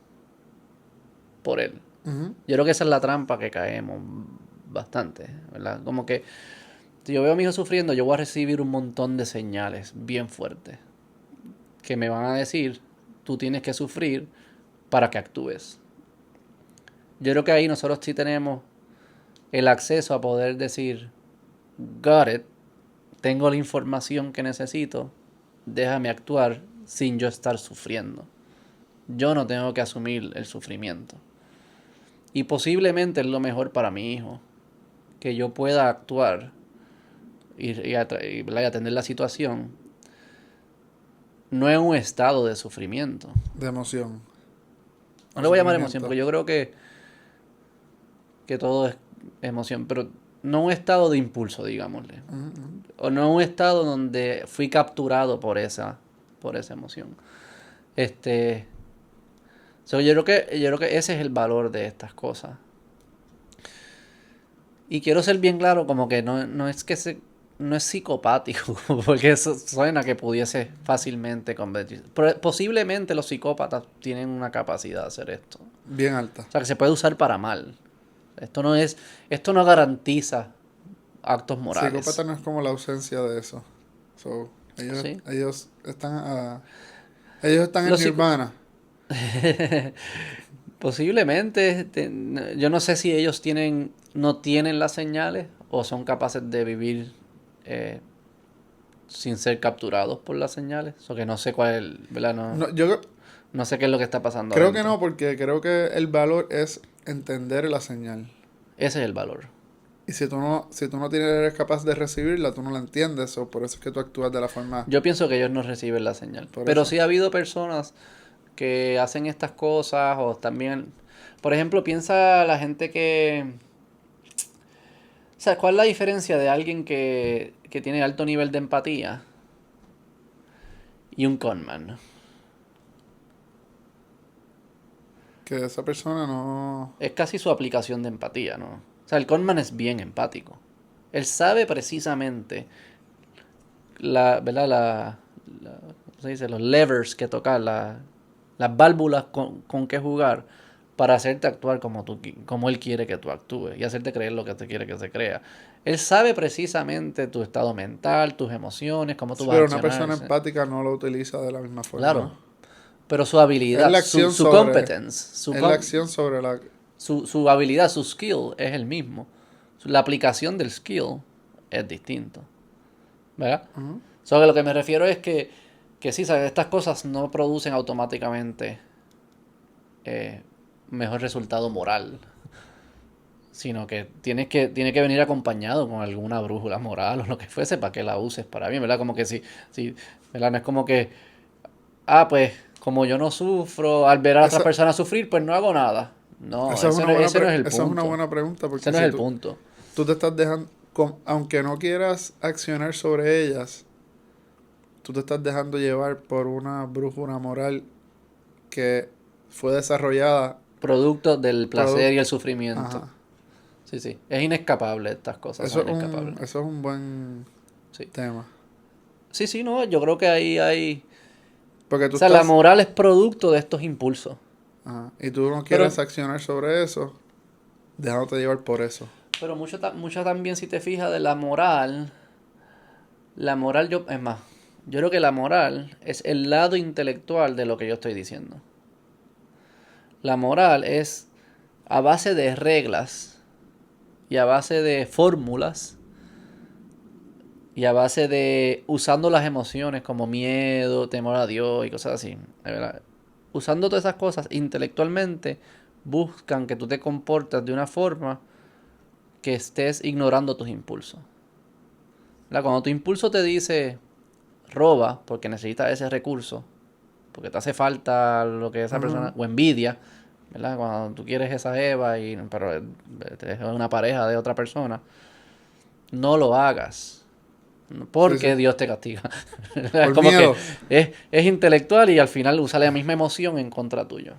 por él. Ujú. Yo creo que esa es la trampa que caemos bastante, ¿verdad? Como que si yo veo a mi hijo sufriendo, yo voy a recibir un montón de señales bien fuertes que me van a decir, tú tienes que sufrir para que actúes. Yo creo que ahí nosotros sí tenemos el acceso a poder decir, got it, tengo la información que necesito, déjame actuar sin yo estar sufriendo. Yo no tengo que asumir el sufrimiento. Y posiblemente es lo mejor para mi hijo, que yo pueda actuar y atender la situación, no en un estado de sufrimiento. De emoción. No O le voy a llamar emoción, sufrimiento. porque yo creo que todo es emoción, pero no un estado de impulso, digámosle. Ujú, ujú. O no un estado donde fui capturado por esa emoción. Yo creo que ese es el valor de estas cosas. Y quiero ser bien claro, como que no es que no es psicopático, porque eso suena que pudiese fácilmente convertirse. Posiblemente los psicópatas tienen una capacidad de hacer esto. Bien alta. O sea, que se puede usar para mal. Esto no garantiza actos Psicópata morales. no es como la ausencia de eso. So, ¿Sí? ellos están en Los psico- Nirvana. Posiblemente, yo no sé si ellos no tienen las señales o son capaces de vivir eh, sin ser capturados por las señales. O que no sé cuál es, ¿verdad? No, yo No sé qué es lo que está pasando creo que adentro. no, porque creo que el valor es entender la señal. Ese es el valor. Y si tú no eres capaz de recibirla, tú no la entiendes, o por eso es que tú actúas de la forma, Yo pienso que ellos no reciben la señal. por Pero eso. sí ha habido personas que hacen estas cosas o también... Por ejemplo, piensa la gente que... O sea, ¿cuál es la diferencia de alguien que tiene alto nivel de empatía y un conman? Que esa persona no... Es casi su aplicación de empatía, ¿no? O sea, el conman es bien empático. Él sabe precisamente ¿verdad? ¿Cómo se dice? Los levers que tocar, las válvulas con que jugar para hacerte actuar como él quiere que tú actúes y hacerte creer lo que te quiere que se crea. Él sabe precisamente tu estado mental, tus emociones, cómo tú Sí, vas a pero una accionar. persona empática no lo utiliza de la misma forma, ¿no? Claro, pero su Es habilidad, la su, acción su sobre... competence, Es la acción sobre la... su habilidad, su skill es el mismo. La aplicación del skill es distinto. ¿Verdad? Ujú. So, que lo que me refiero es que sí, ¿sabes? Estas cosas no producen automáticamente eh, mejor resultado moral, sino que tiene que venir acompañado con alguna brújula moral o lo que fuese para que la uses para bien, ¿verdad? Como que si ¿verdad? No es como que, pues, como yo no sufro, al ver a otras Esa, personas sufrir, pues no hago nada. No, esa es una buena ese no es el esa es una punto. buena pregunta, Ese porque no es si el tú, punto. tú te estás dejando... aunque no quieras accionar sobre ellas, tú te estás dejando llevar por una brújula moral que fue desarrollada Producto del placer y producto. el sufrimiento. Ajá. Sí, sí. Es inescapable, estas cosas son inescapables. Eso es un buen Sí. tema. Sí, sí, no, yo creo que ahí hay... Porque O tú sea, la estás, moral es producto de estos impulsos. ajá, y tú no Pero, quieres accionar sobre eso, dejándote llevar por eso. pero mucho también, si te fijas, de la moral es más, yo creo que la moral es el lado intelectual de lo que yo estoy diciendo. La moral es a base de reglas y a base de fórmulas y a base de usando las emociones como miedo, temor a Dios y cosas así. ¿Verdad? Usando todas esas cosas intelectualmente buscan que tú te comportes de una forma que estés ignorando tus impulsos. ¿Verdad? Cuando tu impulso te dice roba porque necesitas ese recurso, porque te hace falta lo que esa persona, Ujú. o envidia, ¿verdad? Cuando tú quieres esa Eva pero es una pareja de otra persona, no lo hagas. porque sí. Dios te castiga. Por Como miedo. que es intelectual y al final usa la misma emoción en contra tuyo.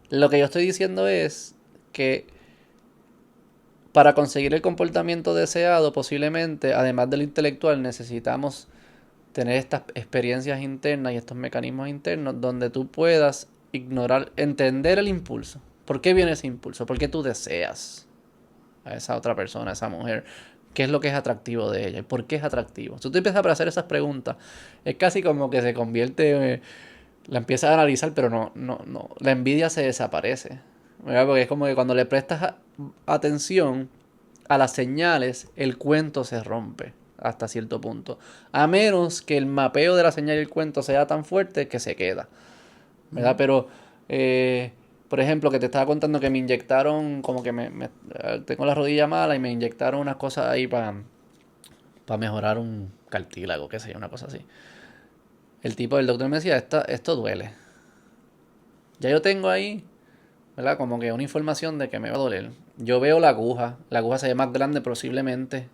Lo que yo estoy diciendo es que para conseguir el comportamiento deseado, posiblemente, además de lo intelectual, necesitamos tener estas experiencias internas y estos mecanismos internos donde tú puedas ignorar, entender el impulso. ¿Por qué viene ese impulso? ¿Por qué tú deseas a esa otra persona, a esa mujer? ¿Qué es lo que es atractivo de ella? ¿Y por qué es atractivo? Si tú empiezas a hacer esas preguntas, es casi como que se convierte, la empiezas a analizar, pero no. La envidia se desaparece. ¿Verdad? Porque es como que cuando le prestas atención a las señales, el cuento se rompe hasta cierto punto. A menos que el mapeo de la señal y el cuento sea tan fuerte que se queda. ¿Verdad? Pero, por ejemplo, que te estaba contando que me inyectaron, como que tengo la rodilla mala y me inyectaron unas cosas ahí para mejorar un cartílago, qué sé yo, una cosa así. El doctor me decía, esto duele. Ya yo tengo ahí, ¿verdad? Como que una información de que me va a doler. Yo veo la aguja se ve más grande posiblemente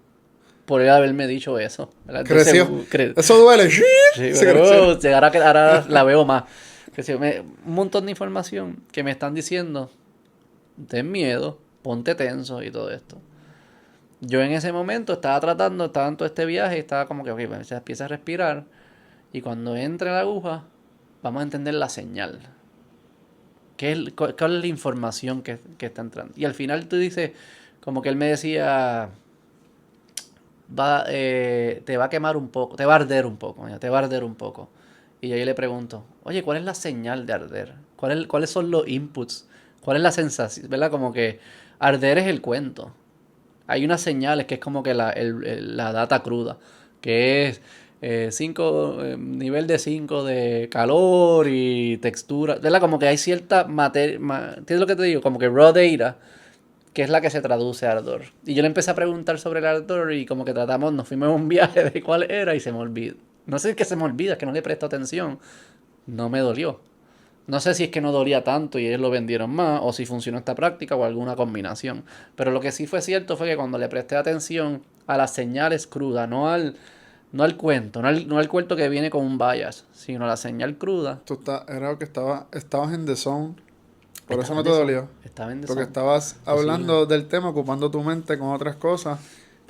por él haberme dicho eso, ¿verdad? Entonces, Creció. Eso duele. sí, Se creció. pero ahora la veo más. Un montón de información que me están diciendo, ten miedo, ponte tenso y todo esto. Yo en ese momento estaba en todo este viaje y estaba como que, ok, pues, empieza a respirar y cuando entre la aguja, vamos a entender la señal. ¿Cuál es la información que está entrando? Y al final tú dices, como que él me decía, te va a quemar un poco, te va a arder un poco, te va a arder un poco. Y yo le pregunto, oye, ¿cuál es la señal de arder? ¿Cuáles son los inputs? ¿Cuál es la sensación? ¿Verdad? Como que arder es el cuento. Hay unas señales que es como que la data cruda, que es nivel de 5 de calor y textura. ¿Verdad? Como que hay cierta materia, ¿entiendes lo que te digo? Como que raw data, que es la que se traduce a ardor. Y yo le empecé a preguntar sobre el ardor y como que nos fuimos en un viaje de cuál era y se me olvidó. No sé si es que se me olvida, es que no le presto atención. No me dolió. No sé si es que no dolía tanto y ellos lo vendieron más, o si funcionó esta práctica o alguna combinación. Pero lo que sí fue cierto fue que cuando le presté atención a las señales crudas, no al cuento, no al cuento que viene con un bias, sino a la señal cruda. Era lo que estabas en the zone. Por eso Estaba no en te the zone. dolió. Estaba en the Porque zone. estabas Posible, hablando del tema, ocupando tu mente con otras cosas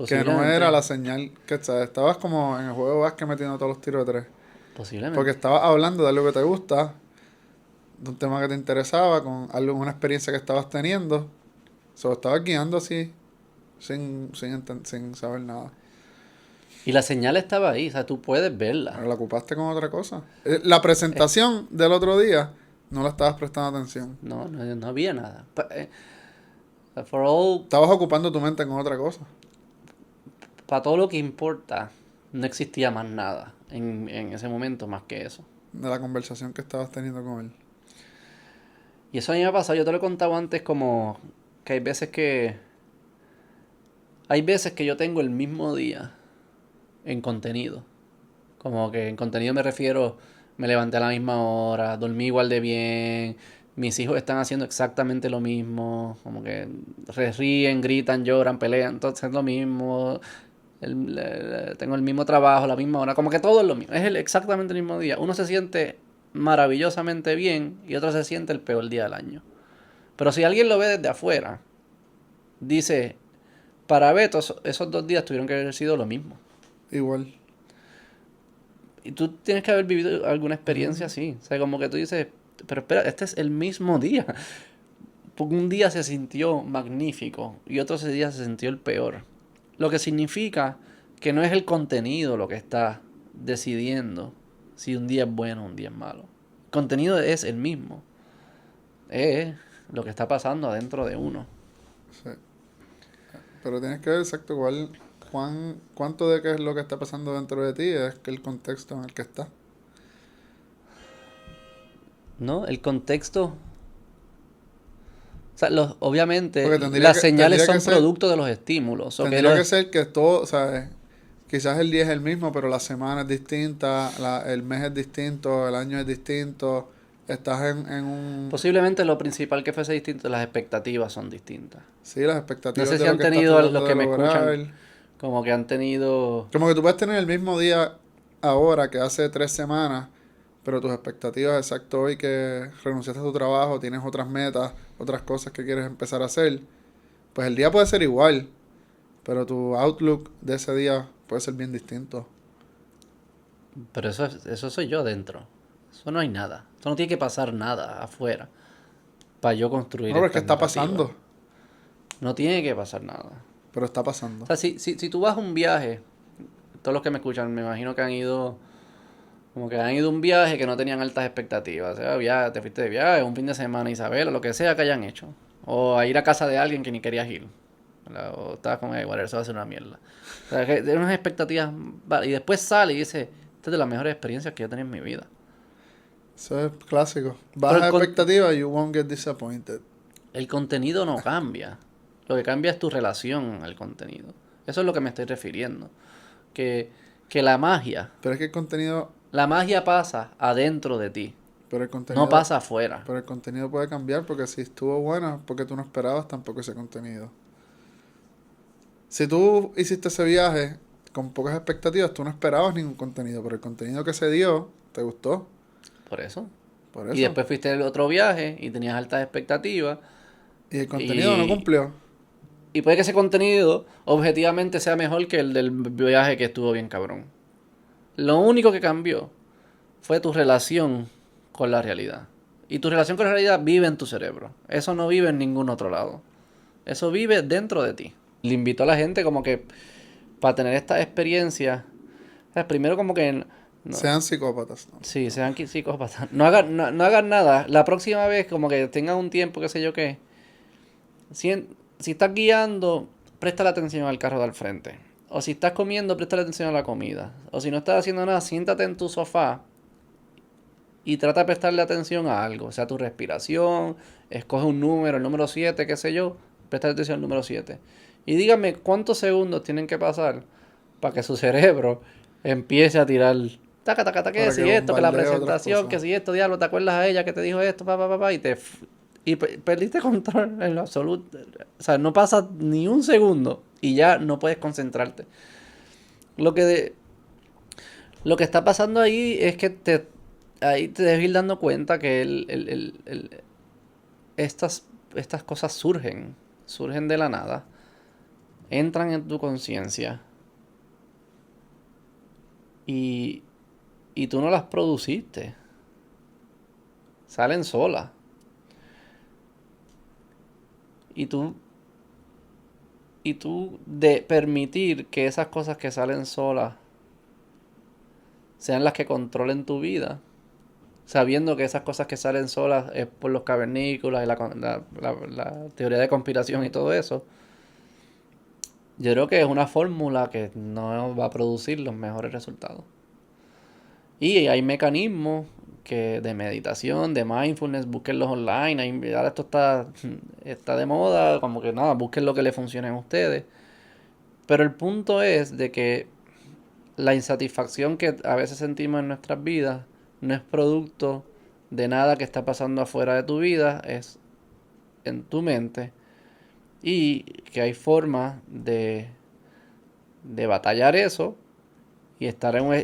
que no era posiblemente, la señal que estabas como en el juego de básquet metiendo todos los tiros de tres. Porque posiblemente. estabas hablando de algo que te gusta, de un tema que te interesaba, con algo, una experiencia que estabas teniendo. Solo estabas guiando así, sin saber nada. Y la señal estaba ahí, o sea, tú puedes verla. Pero la ocupaste con otra cosa. La Eh, presentación del otro día no la estabas prestando atención. no había nada. For all, Estabas ocupando tu mente con otra cosa. para todo lo que importa, no existía más nada en ese momento más que eso. De la conversación que estabas teniendo con él. Y eso a mí me ha pasado, yo te lo he contado antes como que hay veces que yo tengo el mismo día en contenido. Como que en contenido me refiero, me levanté a la misma hora, dormí igual de bien, mis hijos están haciendo exactamente lo mismo, como que ríen, gritan, lloran, pelean, entonces es lo mismo. Tengo el mismo trabajo, la misma hora, como que todo es lo mismo, es exactamente el mismo día. Uno se siente maravillosamente bien y otro se siente el peor día del año. Pero si alguien lo ve desde afuera, dice, para Beto esos 2 días tuvieron que haber sido lo mismo. Igual. Y tú tienes que haber vivido alguna experiencia Ujú. así. O sea, como que tú dices, pero espera, este es el mismo día. Porque un día se sintió magnífico y otro día se sintió el peor. Lo que significa que no es el contenido lo que está decidiendo si un día es bueno o un día es malo. El contenido es el mismo. Es lo que está pasando adentro de uno. Sí. Pero tienes que ver exacto cuánto de qué es lo que está pasando dentro de ti es que el contexto en el que estás. ¿No? El contexto. O sea, obviamente Porque las señales tendría que son ser, producto de los estímulos. O que tendría que ser que todo, ¿sabes? Quizás el día es el mismo, pero la semana es distinta, el mes es distinto, el año es distinto. Estás en un... posiblemente lo principal que fuese distinto, las expectativas son distintas. Sí, las No expectativas sé de si lo han que estás tenido los tratando que de me escuchan lograr. Como que han tenido... Como que tú puedes tener el mismo día ahora que hace 3 semanas, pero tus expectativas, exacto hoy que renunciaste a tu trabajo, tienes otras metas, otras cosas que quieres empezar a hacer, pues el día puede ser igual, pero tu outlook de ese día puede ser bien distinto. Pero eso soy yo dentro. Eso no hay nada. Eso no tiene que pasar nada afuera para yo construir No, pero es que estas está narrativas. pasando, No tiene que pasar nada. pero está O pasando. sea, si tú vas a un viaje, todos los que me escuchan, me imagino que han ido, como que han ido a un viaje que no tenían altas expectativas. O sea, te fuiste de viaje, un fin de semana, Isabel, o lo que sea que hayan hecho. O a ir a casa de alguien que ni querías ir. ¿Verdad? O estabas con igual, eso va a ser una mierda. O sea, que de unas expectativas, y después sale y dice, esta es de las mejores experiencias que yo he tenido en mi vida. Eso es clásico. Pero Baja expectativa, you won't get disappointed. el contenido no cambia. Lo que cambia es tu relación al contenido. Eso es lo que me estoy refiriendo. Que, que Pero es que el contenido, la magia pasa adentro de ti, pero el no contenido, pasa afuera. pero el contenido puede cambiar porque si estuvo bueno, porque tú no esperabas tampoco ese contenido. Si tú hiciste ese viaje con pocas expectativas, tú no esperabas ningún contenido, pero el contenido que se dio, te gustó. Por eso. Por Y eso. después fuiste al otro viaje y tenías altas expectativas. Y el contenido no Y, cumplió. y puede que ese contenido objetivamente sea mejor que el del viaje que estuvo bien cabrón. Lo único que cambió fue tu relación con la realidad. Y tu relación con la realidad vive en tu cerebro. Eso no vive en ningún otro lado. Eso vive dentro de ti. Le invito a la gente como que para tener esta experiencia, primero como que no, Sean psicópatas, ¿no? sí, sean psicópatas. No hagan nada. La próxima vez como que tengan un tiempo, qué sé yo qué. Si estás guiando, presta la atención al carro de al frente. O si estás comiendo, presta la atención a la comida. O si no estás haciendo nada, siéntate en tu sofá y trata de prestarle atención a algo. O sea, tu respiración, escoge un número, el número 7 qué sé yo, presta atención al número 7. Y dígame cuántos segundos tienen que pasar para que su cerebro empiece a tirar taca, taca, taca, que Para que si esto, que la bombardee otras presentación, cosas. que si esto, diablo, ¿te acuerdas a ella que te dijo esto? Y perdiste control en lo absoluto. O sea, no pasa ni un segundo y ya no puedes concentrarte. Lo que, de, lo que está pasando ahí es que ahí te debes ir dando cuenta que estas cosas surgen de la nada, entran en tu conciencia y, y tú no las produciste, salen solas. Y tú de permitir que esas cosas que salen solas sean las que controlen tu vida, sabiendo que esas cosas que salen solas es por los cavernícolas y la teoría de conspiración y todo eso, yo creo que es una fórmula que no va a producir los mejores resultados. Y hay mecanismos de meditación, de mindfulness, búsquenlos online. Ahora esto está de moda, como que nada, busquen lo que les funcione a ustedes. Pero el punto es de que la insatisfacción que a veces sentimos en nuestras vidas no es producto de nada que está pasando afuera de tu vida, es en tu mente. Y que hay formas de batallar eso y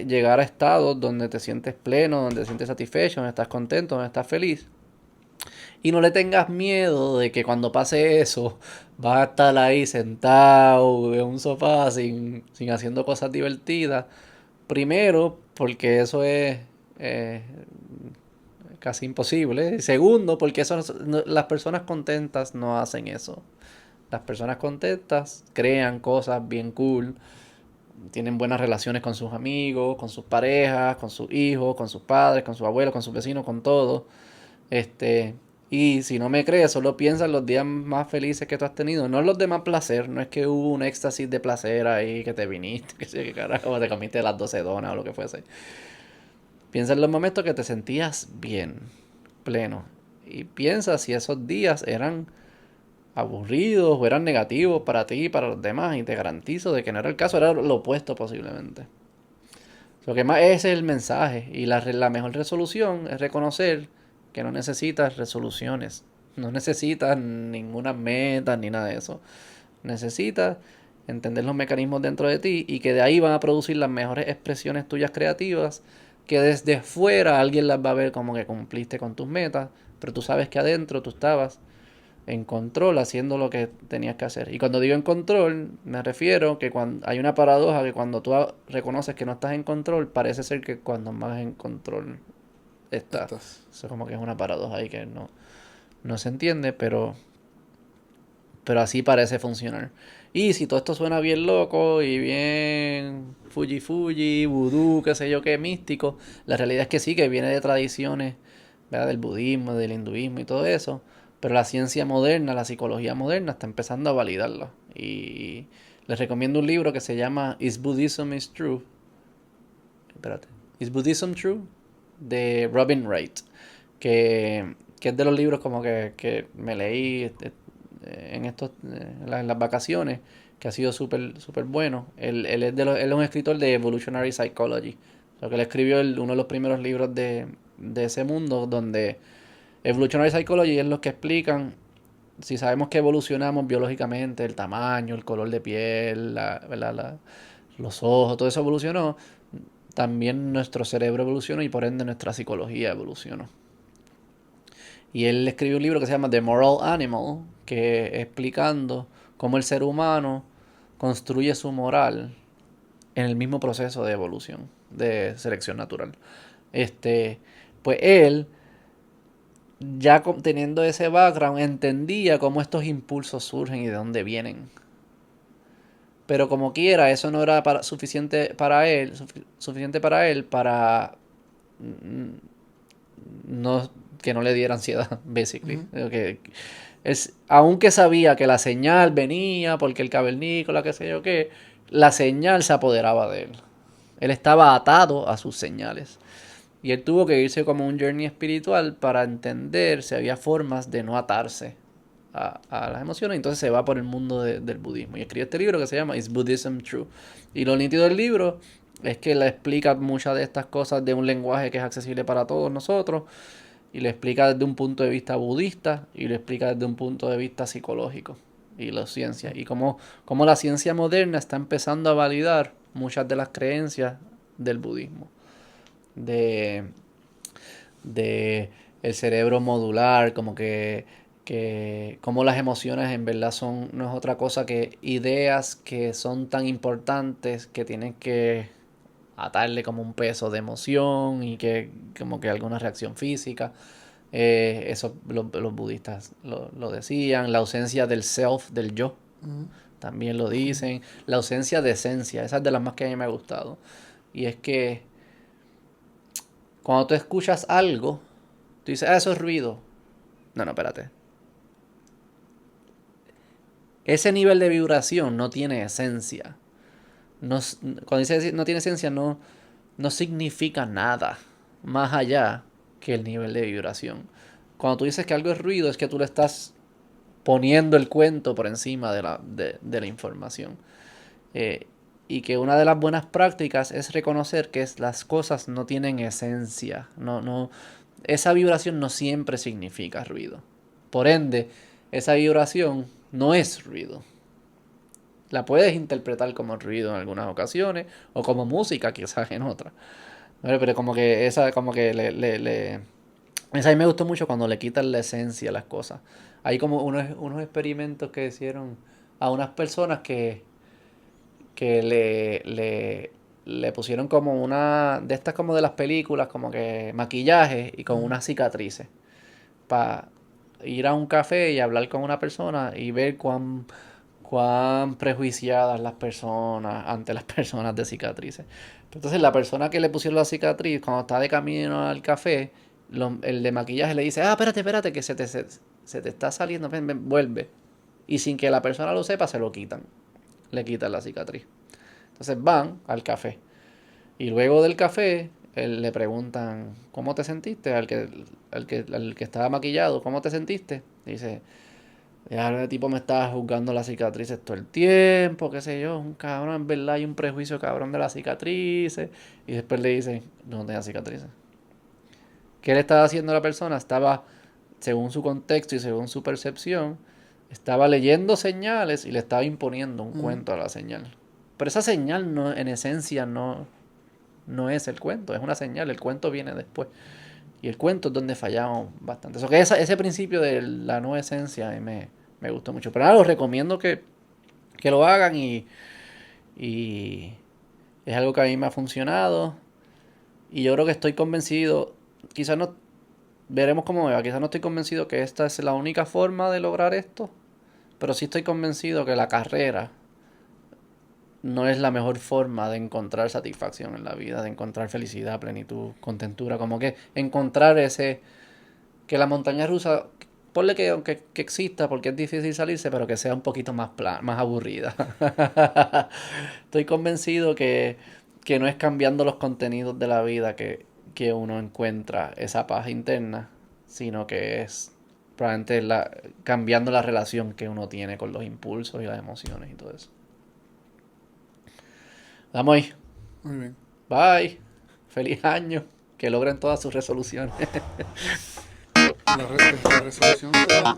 llegar a estados donde te sientes pleno, donde te sientes satisfecho, donde estás contento, donde estás feliz. Y no le tengas miedo de que cuando pase eso vas a estar ahí sentado en un sofá sin haciendo cosas divertidas. Primero, porque eso es eh, casi imposible. Segundo, porque las personas contentas no hacen eso. Las personas contentas crean cosas bien cool, tienen buenas relaciones con sus amigos, con sus parejas, con sus hijos, con sus padres, con sus abuelos, con sus vecinos, con todo. Este, y si no me crees, solo piensa en los días más felices que tú has tenido, no en los de más placer, no es que hubo un éxtasis de placer ahí que te viniste, que sé qué carajo, te comiste las 12 donas o lo que fuese. Piensa en los momentos que te sentías bien, pleno. Y piensa si esos días eran aburridos o eran negativos para ti y para los demás. Y te garantizo de que no era el caso, era lo opuesto posiblemente. Lo que más ese es el mensaje. Y la mejor resolución es reconocer que no necesitas resoluciones. No necesitas ninguna meta ni nada de eso. Necesitas entender los mecanismos dentro de ti y que de ahí van a producir las mejores expresiones tuyas creativas, que desde fuera alguien las va a ver como que cumpliste con tus metas, pero tú sabes que adentro tú estabas en control haciendo lo que tenías que hacer. Y cuando digo en control, me refiero que cuando hay una paradoja que cuando tú reconoces que no estás en control, parece ser que cuando más en control estás. Estás. Eso como que es una paradoja ahí que no se entiende, pero así parece funcionar. Y si todo esto suena bien loco y bien fuji, vudú, qué sé yo qué, místico, la realidad es que sí, que viene de tradiciones, ¿verdad? Del budismo, del hinduismo y todo eso, pero la ciencia moderna, la psicología moderna está empezando a validarlo. Y les recomiendo un libro que se llama Is Buddhism is True? Espérate. Is Buddhism True? De Robin Wright, que es de los libros como que me leí en en las vacaciones, que ha sido súper bueno. Él es un escritor de Evolutionary Psychology. Lo que él escribió uno de los primeros libros de ese mundo, donde Evolutionary Psychology es los que explican, si sabemos que evolucionamos biológicamente, el tamaño, el color de piel, los ojos, todo eso evolucionó, también nuestro cerebro evolucionó y por ende nuestra psicología evolucionó. Y él escribió un libro que se llama The Moral Animal, que explicando cómo el ser humano construye su moral en el mismo proceso de evolución, de selección natural. Pues él, ya teniendo ese background, entendía cómo estos impulsos surgen y de dónde vienen. Pero como quiera, eso no era suficiente para él para no, que no le diera ansiedad, basically. Que aunque sabía que la señal venía porque el cavernícola, qué sé yo qué, la señal se apoderaba de él. Él estaba atado a sus señales. Y él tuvo que irse como un journey espiritual para entender si había formas de no atarse a las emociones. Entonces se va por el mundo del budismo. Y escribe este libro que se llama Is Buddhism True? Y lo nítido del libro es que le explica muchas de estas cosas de un lenguaje que es accesible para todos nosotros. Y lo explica desde un punto de vista budista y lo explica desde un punto de vista psicológico y la ciencia. Y cómo la ciencia moderna está empezando a validar muchas de las creencias del budismo. De el cerebro modular, como que como las emociones en verdad no es otra cosa que ideas que son tan importantes que tienen que atarle como un peso de emoción y que como que alguna reacción física. Eso los budistas lo decían. La ausencia del self, del yo, también lo dicen. La ausencia de esencia, esa es de las más que a mí me ha gustado. Y es que cuando tú escuchas algo, tú dices, eso es ruido. No, espérate. Ese nivel de vibración no tiene esencia. No, cuando dice no tiene esencia, no significa nada más allá que el nivel de vibración. Cuando tú dices que algo es ruido, es que tú le estás poniendo el cuento por encima de la información. Y que una de las buenas prácticas es reconocer que las cosas no tienen esencia. Esa vibración no siempre significa ruido. Por ende, esa vibración no es ruido. La puedes interpretar como ruido en algunas ocasiones o como música quizás en otras. Pero como que esa esa a mí me gustó mucho cuando le quitan la esencia a las cosas. Hay como unos experimentos que hicieron a unas personas que le pusieron como una de estas como de las películas, como que maquillaje y con unas cicatrices. Para ir a un café y hablar con una persona y ver cuán prejuiciadas las personas ante las personas de cicatrices. Entonces la persona que le pusieron la cicatriz, cuando está de camino al café, el de maquillaje le dice, espérate, que se te está saliendo, ven, vuelve. Y sin que la persona lo sepa, se lo quitan. Le quitan la cicatriz. Entonces van al café. Y luego del café, le preguntan, ¿cómo te sentiste? Al que estaba maquillado, ¿cómo te sentiste? Y dice, ya el tipo me estaba juzgando las cicatrices todo el tiempo, qué sé yo, un cabrón, en verdad hay un prejuicio cabrón de las cicatrices. Y después le dicen, no tenía cicatrices. ¿Qué le estaba haciendo a la persona? Estaba, según su contexto y según su percepción, estaba leyendo señales y le estaba imponiendo un cuento a la señal. Pero esa señal no, en esencia no es el cuento, es una señal, el cuento viene después. Y el cuento es donde fallamos bastante. Eso que ese principio de la no esencia me gustó mucho. Pero nada, los recomiendo que lo hagan y es algo que a mí me ha funcionado. Y yo creo que estoy convencido, quizás no, veremos cómo me va, quizás no estoy convencido que esta es la única forma de lograr esto, pero sí estoy convencido que la carrera no es la mejor forma de encontrar satisfacción en la vida, de encontrar felicidad, plenitud, contentura, como que encontrar ese, que la montaña rusa, ponle que aunque que exista porque es difícil salirse, pero que sea un poquito más más aburrida. Estoy convencido que no es cambiando los contenidos de la vida que uno encuentra esa paz interna, sino que es probablemente cambiando la relación que uno tiene con los impulsos y las emociones y todo eso. Vamos ahí. Muy bien. Bye. Feliz año. Que logren todas sus resoluciones. La resolución será...